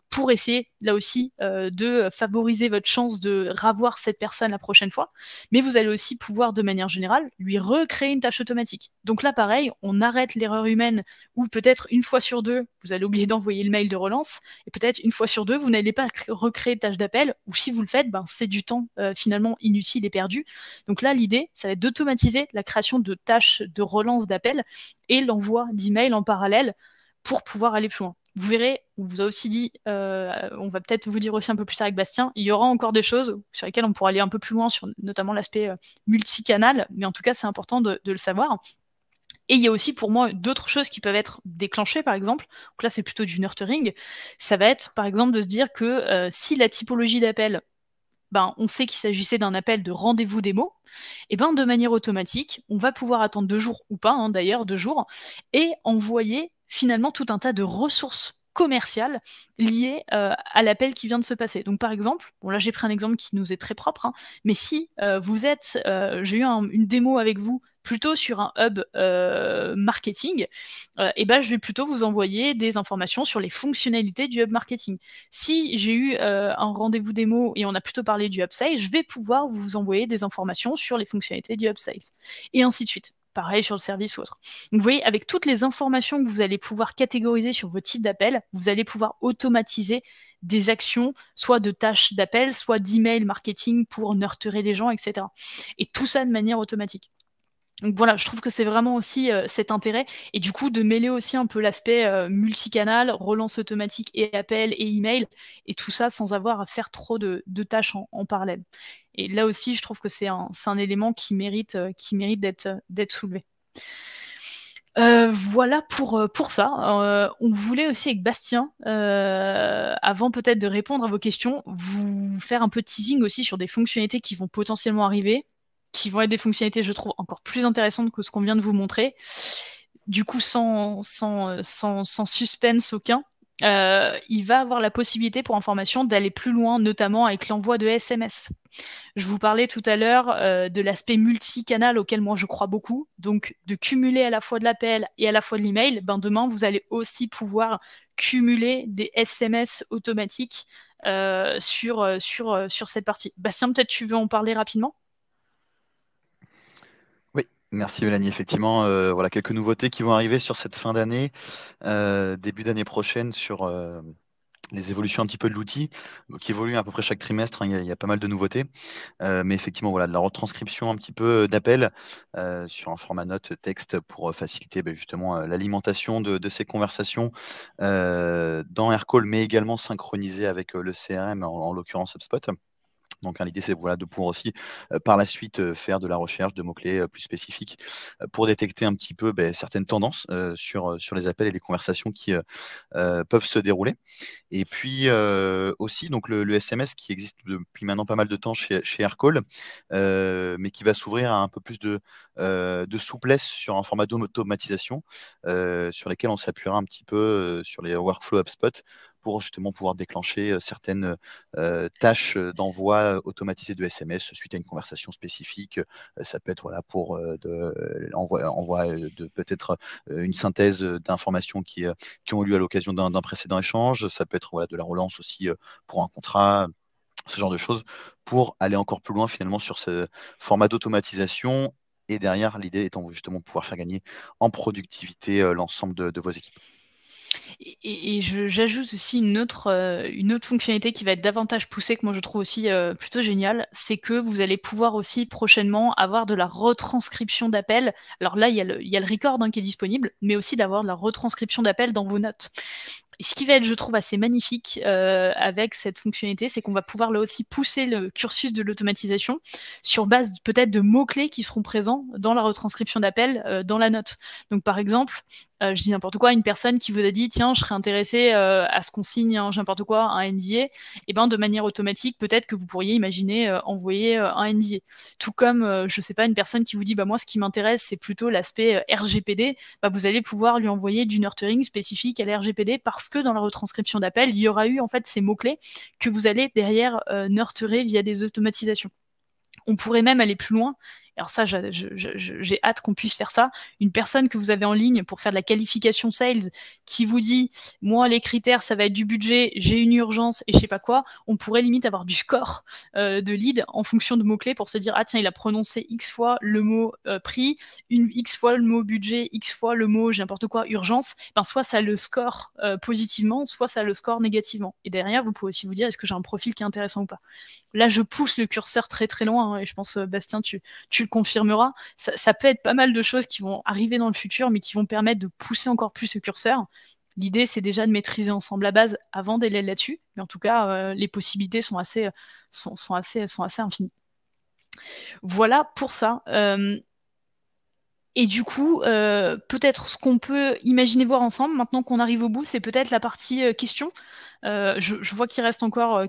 S1: pour essayer, là aussi, de favoriser votre chance de revoir cette personne la prochaine fois. Mais vous allez aussi pouvoir, de manière générale, lui recréer une tâche automatique. Donc là, pareil, on arrête l'erreur humaine où peut-être une fois sur deux, vous allez oublier d'envoyer le mail de relance, et peut-être une fois sur deux, vous n'allez pas recréer de tâche d'appel, ou si vous le faites, c'est du temps finalement inutile et perdu. Donc là, l'idée, ça va être d'automatiser la création de tâches de relance d'appel et l'envoi d'emails en parallèle pour pouvoir aller plus loin. Vous verrez, on vous a aussi dit, on va peut-être vous dire aussi un peu plus tard avec Bastien, il y aura encore des choses sur lesquelles on pourra aller un peu plus loin, sur notamment l'aspect multicanal, mais en tout cas, c'est important de le savoir. Et il y a aussi pour moi d'autres choses qui peuvent être déclenchées, par exemple. Donc là, c'est plutôt du nurturing. Ça va être, par exemple, de se dire que si la typologie d'appel, on sait qu'il s'agissait d'un appel de rendez-vous démo, et de manière automatique, on va pouvoir attendre 2 jours, ou pas d'ailleurs, 2 jours, et envoyer finalement tout un tas de ressources commerciales liées à l'appel qui vient de se passer. Donc par exemple, là j'ai pris un exemple qui nous est très propre, mais si vous êtes, j'ai eu une démo avec vous plutôt sur un hub marketing, et ben, je vais plutôt vous envoyer des informations sur les fonctionnalités du hub marketing. Si j'ai eu un rendez-vous démo et on a plutôt parlé du upsell, je vais pouvoir vous envoyer des informations sur les fonctionnalités du upsell, et ainsi de suite. Pareil sur le service ou autre. Donc, vous voyez, avec toutes les informations que vous allez pouvoir catégoriser sur vos types d'appels, vous allez pouvoir automatiser des actions, soit de tâches d'appel, soit d'email marketing pour nurturer les gens, etc. Et tout ça de manière automatique. Donc voilà, je trouve que c'est vraiment aussi cet intérêt, et du coup de mêler aussi un peu l'aspect multicanal, relance automatique et appel et email, et tout ça sans avoir à faire trop de tâches en parallèle. Et là aussi, je trouve que c'est un élément qui mérite d'être soulevé. Voilà pour ça. On voulait aussi avec Bastien, avant peut-être de répondre à vos questions, vous faire un peu de teasing aussi sur des fonctionnalités qui vont potentiellement arriver, qui vont être des fonctionnalités, je trouve, encore plus intéressantes que ce qu'on vient de vous montrer. Du coup, sans suspense aucun, il va avoir la possibilité, pour information, d'aller plus loin, notamment avec l'envoi de SMS. Je vous parlais tout à l'heure de l'aspect multicanal auquel moi je crois beaucoup, donc de cumuler à la fois de l'appel et à la fois de l'email. Ben demain, vous allez aussi pouvoir cumuler des SMS automatiques sur cette partie. Bastien, peut-être tu veux en parler rapidement?
S2: Oui, merci Mélanie. Effectivement, voilà quelques nouveautés qui vont arriver sur cette fin d'année, début d'année prochaine sur les évolutions un petit peu de l'outil, qui évolue à peu près chaque trimestre, hein. Il y a pas mal de nouveautés. Mais effectivement, voilà, de la retranscription un petit peu d'appels sur un format note texte pour faciliter justement l'alimentation de ces conversations dans Aircall, mais également synchronisé avec le CRM, en l'occurrence HubSpot. Donc, l'idée, c'est voilà, de pouvoir aussi, par la suite, faire de la recherche de mots-clés plus spécifiques pour détecter un petit peu certaines tendances sur les appels et les conversations qui peuvent se dérouler. Et puis aussi, donc le SMS qui existe depuis maintenant pas mal de temps chez Aircall, mais qui va s'ouvrir à un peu plus de souplesse sur un format d'automatisation sur lesquels on s'appuiera un petit peu sur les workflows HubSpot pour justement pouvoir déclencher certaines tâches d'envoi automatisé de SMS suite à une conversation spécifique. Ça peut être voilà, pour envoi de peut-être une synthèse d'informations qui ont eu lieu à l'occasion d'un précédent échange. Ça peut être voilà, de la relance aussi pour un contrat, ce genre de choses, pour aller encore plus loin finalement sur ce format d'automatisation. Et derrière, l'idée étant justement de pouvoir faire gagner en productivité l'ensemble de vos équipes.
S1: Et j'ajoute aussi une autre fonctionnalité qui va être davantage poussée, que moi je trouve aussi plutôt géniale, c'est que vous allez pouvoir aussi prochainement avoir de la retranscription d'appels. Alors là, il y a le record qui est disponible, mais aussi d'avoir de la retranscription d'appels dans vos notes. Et ce qui va être, je trouve, assez magnifique avec cette fonctionnalité, c'est qu'on va pouvoir là aussi pousser le cursus de l'automatisation sur base peut-être de mots-clés qui seront présents dans la retranscription d'appel dans la note. Donc par exemple, je dis n'importe quoi, une personne qui vous a dit tiens, je serais intéressée à ce qu'on signe n'importe quoi, un NDA, et ben de manière automatique, peut-être que vous pourriez imaginer envoyer un NDA. Tout comme, je sais pas, une personne qui vous dit bah moi ce qui m'intéresse c'est plutôt l'aspect RGPD, bah, vous allez pouvoir lui envoyer du nurturing spécifique à la RGPD parce que dans la retranscription d'appel, il y aura eu en fait ces mots-clés que vous allez derrière nurturer via des automatisations. On pourrait même aller plus loin. Alors ça, j'ai hâte qu'on puisse faire ça. Une personne que vous avez en ligne pour faire de la qualification sales qui vous dit « Moi, les critères, ça va être du budget, j'ai une urgence et je sais pas quoi », on pourrait limite avoir du score de lead en fonction de mots-clés pour se dire « Ah tiens, il a prononcé X fois le mot prix, X fois le mot budget, X fois le mot, j'ai n'importe quoi, urgence », ben soit ça le score positivement, soit ça le score négativement. Et derrière, vous pouvez aussi vous dire « Est-ce que j'ai un profil qui est intéressant ou pas ?» Là, je pousse le curseur très très loin, hein, et je pense, Bastien, tu le confirmeras. Ça peut être pas mal de choses qui vont arriver dans le futur, mais qui vont permettre de pousser encore plus ce curseur. L'idée, c'est déjà de maîtriser ensemble la base avant d'aller là-dessus, mais en tout cas, les possibilités sont assez infinies. Voilà pour ça. Et du coup, peut-être ce qu'on peut imaginer voir ensemble, maintenant qu'on arrive au bout, c'est peut-être la partie questions. Je vois qu'il reste encore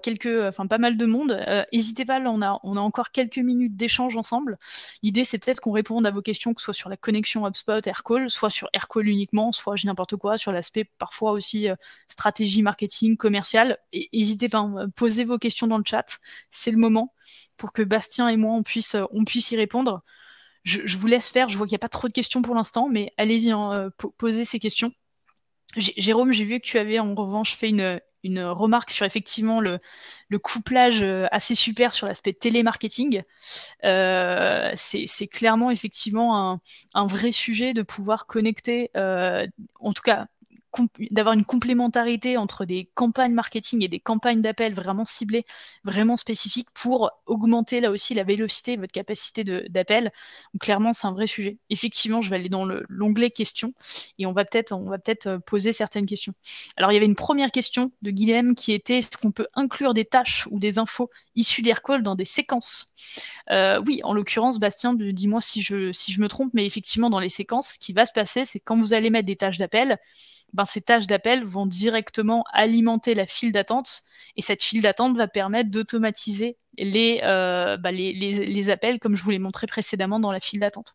S1: pas mal de monde. N'hésitez pas, là, on a encore quelques minutes d'échange ensemble. L'idée, c'est peut-être qu'on réponde à vos questions, que ce soit sur la connexion HubSpot, Aircall, soit sur Aircall uniquement, soit j'ai n'importe quoi, sur l'aspect parfois aussi stratégie, marketing, commercial. Et n'hésitez pas, posez vos questions dans le chat. C'est le moment pour que Bastien et moi, on puisse y répondre. Je vous laisse faire, je vois qu'il n'y a pas trop de questions pour l'instant, mais allez-y, hein, posez ces questions. Jérôme, j'ai vu que tu avais en revanche fait une remarque sur effectivement le couplage assez super sur l'aspect télémarketing. C'est clairement effectivement un vrai sujet de pouvoir connecter, en tout cas d'avoir une complémentarité entre des campagnes marketing et des campagnes d'appel vraiment ciblées, vraiment spécifiques pour augmenter là aussi la vélocité, votre capacité d'appel. Donc clairement, c'est un vrai sujet. Effectivement, je vais aller dans l'onglet questions et on va peut-être poser certaines questions. Alors, il y avait une première question de Guilhem qui était: est-ce qu'on peut inclure des tâches ou des infos issues d'Aircall dans des séquences? Oui, en l'occurrence, Bastien, dis-moi si je me trompe, mais effectivement, dans les séquences, ce qui va se passer, c'est quand vous allez mettre des tâches d'appel, ben, ces tâches d'appel vont directement alimenter la file d'attente, et cette file d'attente va permettre d'automatiser les appels, comme je vous l'ai montré précédemment dans la file d'attente.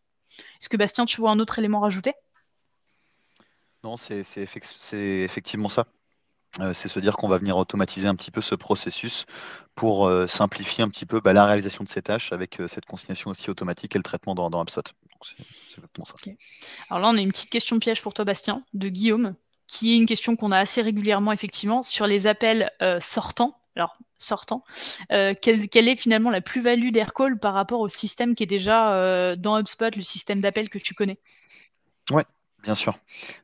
S1: Est-ce que Bastien, tu vois un autre élément rajouté?
S2: Non, c'est effectivement ça. C'est se dire qu'on va venir automatiser un petit peu ce processus pour simplifier un petit peu la réalisation de ces tâches avec cette consignation aussi automatique et le traitement dans HubSpot. Donc c'est exactement ça.
S1: Okay. Alors là, on a une petite question piège pour toi, Bastien, de Guillaume, qui est une question qu'on a assez régulièrement, effectivement, sur les appels sortants. Alors, sortants, quelle est finalement la plus-value d'Aircall par rapport au système qui est déjà dans HubSpot, le système d'appel que tu connais?
S2: Ouais, bien sûr.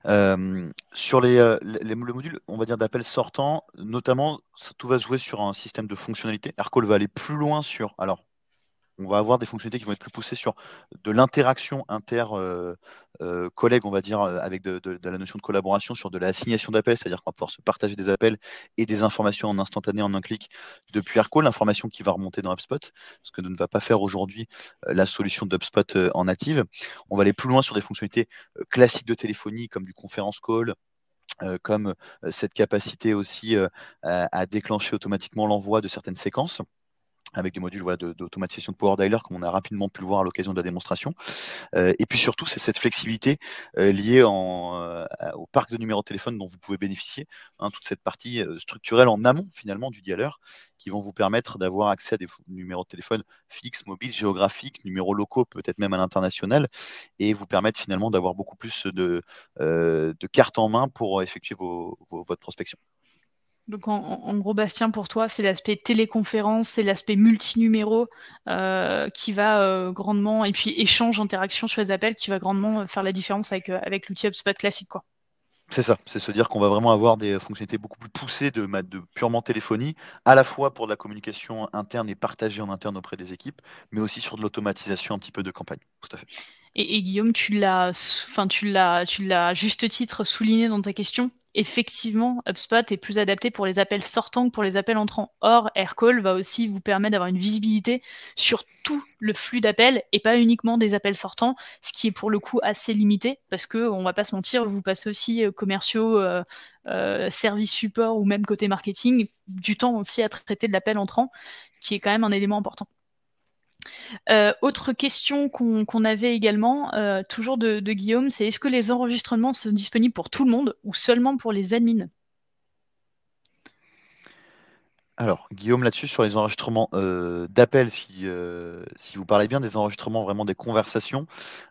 S2: Sur le module, on va dire d'appel sortant, notamment, tout va se jouer sur un système de fonctionnalité. Aircall va aller plus loin sur. Alors, on va avoir des fonctionnalités qui vont être plus poussées sur de l'interaction inter-collègues, on va dire, avec de la notion de collaboration, sur de l'assignation d'appels, c'est-à-dire qu'on va pouvoir se partager des appels et des informations en instantané, en un clic, depuis Aircall, l'information qui va remonter dans HubSpot, ce que ne va pas faire aujourd'hui la solution d'HubSpot en native. On va aller plus loin sur des fonctionnalités classiques de téléphonie, comme du conference call, comme cette capacité aussi à déclencher automatiquement l'envoi de certaines séquences, avec des modules d'automatisation de Power Dialer, comme on a rapidement pu le voir à l'occasion de la démonstration. Et puis surtout, c'est cette flexibilité liée au parc de numéros de téléphone dont vous pouvez bénéficier, hein, toute cette partie structurelle en amont finalement du dialer, qui vont vous permettre d'avoir accès à des numéros de téléphone fixes, mobiles, géographiques, numéros locaux, peut-être même à l'international, et vous permettre finalement d'avoir beaucoup plus de cartes en main pour effectuer votre prospection.
S1: Donc en gros, Bastien, pour toi, c'est l'aspect téléconférence, c'est l'aspect multinuméro qui va grandement, et puis échange, interaction sur les appels, qui va grandement faire la différence avec l'outil HubSpot classique, quoi.
S2: C'est ça, c'est se dire qu'on va vraiment avoir des fonctionnalités beaucoup plus poussées de purement téléphonie, à la fois pour de la communication interne et partagée en interne auprès des équipes, mais aussi sur de l'automatisation un petit peu de campagne. Tout à fait.
S1: Et Guillaume, tu l'as à juste titre souligné dans ta question. Effectivement, HubSpot est plus adapté pour les appels sortants que pour les appels entrants. Or, Aircall va aussi vous permettre d'avoir une visibilité sur tout le flux d'appels et pas uniquement des appels sortants, ce qui est pour le coup assez limité parce que, on va pas se mentir, vous passez aussi commerciaux, service support ou même côté marketing, du temps aussi à traiter de l'appel entrant, qui est quand même un élément important. Autre question qu'on avait également, toujours de Guillaume, c'est: est-ce que les enregistrements sont disponibles pour tout le monde ou seulement pour les admins?
S2: Alors, Guillaume, là-dessus, sur les enregistrements d'appels, si vous parlez bien des enregistrements, vraiment des conversations,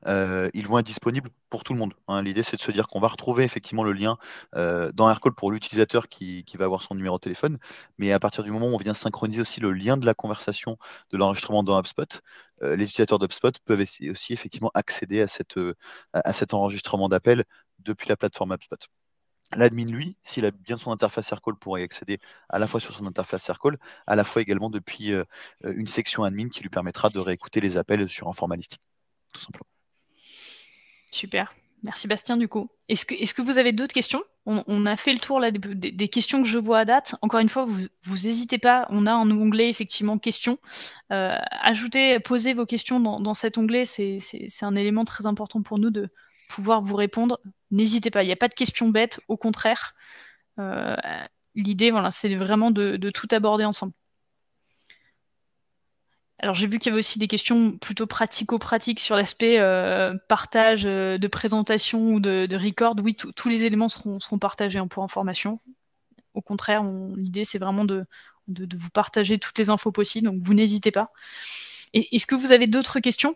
S2: ils vont être disponibles pour tout le monde, hein. L'idée, c'est de se dire qu'on va retrouver effectivement le lien dans Aircall pour l'utilisateur qui va avoir son numéro de téléphone, mais à partir du moment où on vient synchroniser aussi le lien de la conversation de l'enregistrement dans HubSpot, les utilisateurs d'HubSpot peuvent aussi effectivement accéder à cet enregistrement d'appel depuis la plateforme HubSpot. L'admin, lui, s'il a bien son interface Aircall, pourra y accéder à la fois sur son interface Aircall, à la fois également depuis une section admin qui lui permettra de réécouter les appels sur un format listing, tout simplement.
S1: Super. Merci Bastien, du coup. Est-ce que vous avez d'autres questions? On a fait le tour là des questions que je vois à date. Encore une fois, vous n'hésitez pas, on a un onglet effectivement questions. Posez vos questions dans cet onglet, c'est un élément très important pour nous de pouvoir vous répondre. N'hésitez pas, il n'y a pas de questions bêtes, au contraire. L'idée, voilà, c'est vraiment de tout aborder ensemble. Alors j'ai vu qu'il y avait aussi des questions plutôt pratico-pratiques sur l'aspect partage de présentation ou de record. Oui, tous les éléments seront partagés pour information. Au contraire, l'idée c'est vraiment de vous partager toutes les infos possibles, donc vous n'hésitez pas. Est-ce que vous avez d'autres questions?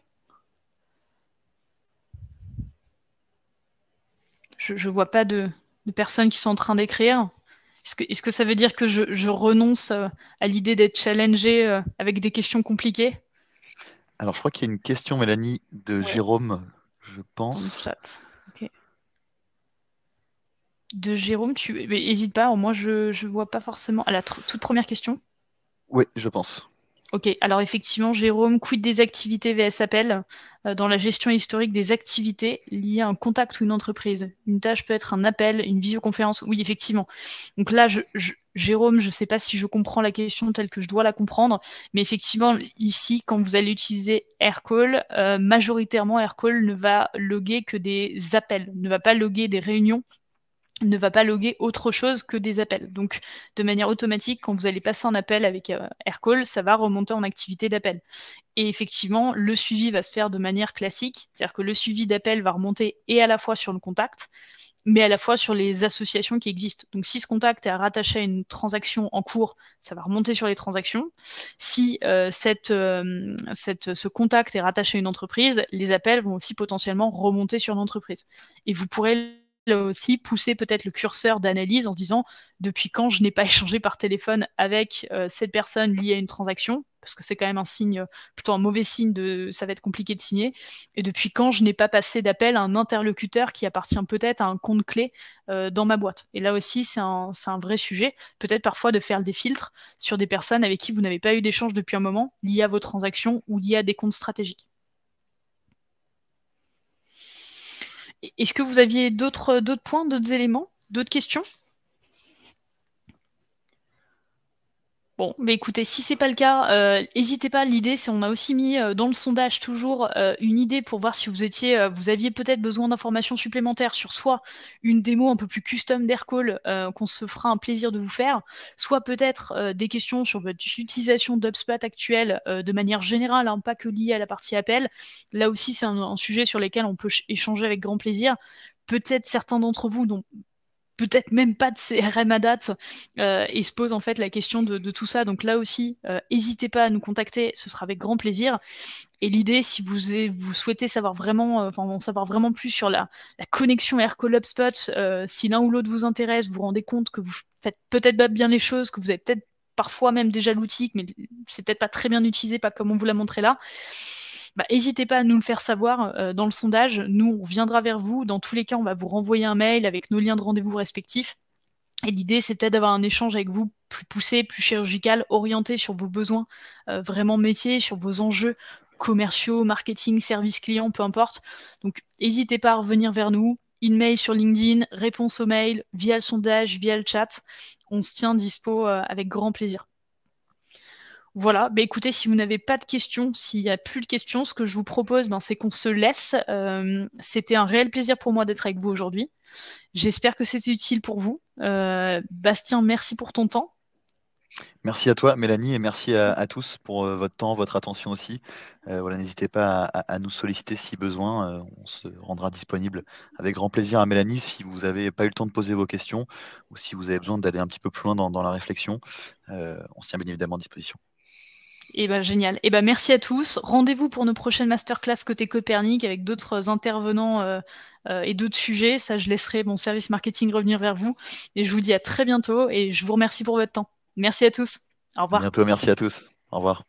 S1: Je vois pas de personnes qui sont en train d'écrire. Est-ce que ça veut dire que je renonce à l'idée d'être challengé avec des questions compliquées?
S2: Alors, je crois qu'il y a une question, Mélanie, de
S1: Ouais,
S2: Jérôme, je
S1: dans le
S2: pense.
S1: chat. Ok. De Jérôme, hésite pas, moi je vois pas forcément. À la toute première question.
S2: Oui, je pense.
S1: Ok, alors effectivement, Jérôme, quid des activités VS Appel dans la gestion historique des activités liées à un contact ou une entreprise? Une tâche peut être un appel, une visioconférence. Oui, effectivement. Donc là, Jérôme, je ne sais pas si je comprends la question telle que je dois la comprendre, mais effectivement, ici, quand vous allez utiliser Aircall, majoritairement, Aircall ne va loguer que des appels, ne va pas loguer des réunions, ne va pas loguer autre chose que des appels. Donc, de manière automatique, quand vous allez passer un appel avec Aircall, ça va remonter en activité d'appel. Et effectivement, le suivi va se faire de manière classique, c'est-à-dire que le suivi d'appel va remonter et à la fois sur le contact, mais à la fois sur les associations qui existent. Donc, si ce contact est rattaché à une transaction en cours, ça va remonter sur les transactions. Si ce contact est rattaché à une entreprise, les appels vont aussi potentiellement remonter sur l'entreprise. Et vous pourrez là aussi pousser peut-être le curseur d'analyse en se disant depuis quand je n'ai pas échangé par téléphone avec cette personne liée à une transaction, parce que c'est quand même un signe, plutôt un mauvais signe de ça va être compliqué de signer, et depuis quand je n'ai pas passé d'appel à un interlocuteur qui appartient peut-être à un compte clé dans ma boîte. Et là aussi, c'est un vrai sujet, peut-être parfois de faire des filtres sur des personnes avec qui vous n'avez pas eu d'échange depuis un moment, liés à vos transactions ou liés à des comptes stratégiques. Est-ce que vous aviez d'autres points, d'autres éléments, d'autres questions? Bon, mais écoutez, si c'est pas le cas, n'hésitez pas. L'idée, c'est on a aussi mis dans le sondage toujours une idée pour voir si vous aviez peut-être besoin d'informations supplémentaires sur soit une démo un peu plus custom d'Aircall qu'on se fera un plaisir de vous faire, soit peut-être des questions sur votre utilisation d'HubSpot actuelle de manière générale, hein, pas que liée à la partie appel. Là aussi, c'est un sujet sur lequel on peut échanger avec grand plaisir. Peut-être certains d'entre vous dont peut-être même pas de CRM à date et se pose en fait la question de tout ça. Donc là aussi, n'hésitez pas à nous contacter, ce sera avec grand plaisir. Et l'idée, si vous souhaitez savoir vraiment, en savoir vraiment plus sur la connexion Aircall HubSpot, si l'un ou l'autre vous intéresse, vous vous rendez compte que vous faites peut-être pas bien les choses, que vous avez peut-être parfois même déjà l'outil, mais c'est peut-être pas très bien utilisé, pas comme on vous l'a montré là. Bah, n'hésitez pas à nous le faire savoir dans le sondage. Nous, on reviendra vers vous. Dans tous les cas, on va vous renvoyer un mail avec nos liens de rendez-vous respectifs. Et l'idée, c'est peut-être d'avoir un échange avec vous plus poussé, plus chirurgical, orienté sur vos besoins vraiment métiers, sur vos enjeux commerciaux, marketing, service client, peu importe. Donc, n'hésitez pas à revenir vers nous. Email sur LinkedIn, réponse au mail, via le sondage, via le chat. On se tient dispo avec grand plaisir. Voilà, bah écoutez, si vous n'avez pas de questions, s'il n'y a plus de questions, ce que je vous propose, ben, c'est qu'on se laisse. C'était un réel plaisir pour moi d'être avec vous aujourd'hui. J'espère que c'était utile pour vous. Bastien, merci pour ton temps.
S2: Merci à toi, Mélanie, et merci à tous pour votre temps, votre attention aussi. Voilà, n'hésitez pas à nous solliciter si besoin. On se rendra disponible avec grand plaisir à Mélanie si vous n'avez pas eu le temps de poser vos questions ou si vous avez besoin d'aller un petit peu plus loin dans la réflexion. On se tient bien évidemment à disposition.
S1: Et ben génial. Et ben merci à tous. Rendez-vous pour nos prochaines masterclass côté Copernic avec d'autres intervenants et d'autres sujets. Ça, je laisserai mon service marketing revenir vers vous. Et je vous dis à très bientôt et je vous remercie pour votre temps. Merci à tous. Au
S2: À
S1: revoir.
S2: bientôt, merci à tous. Au revoir.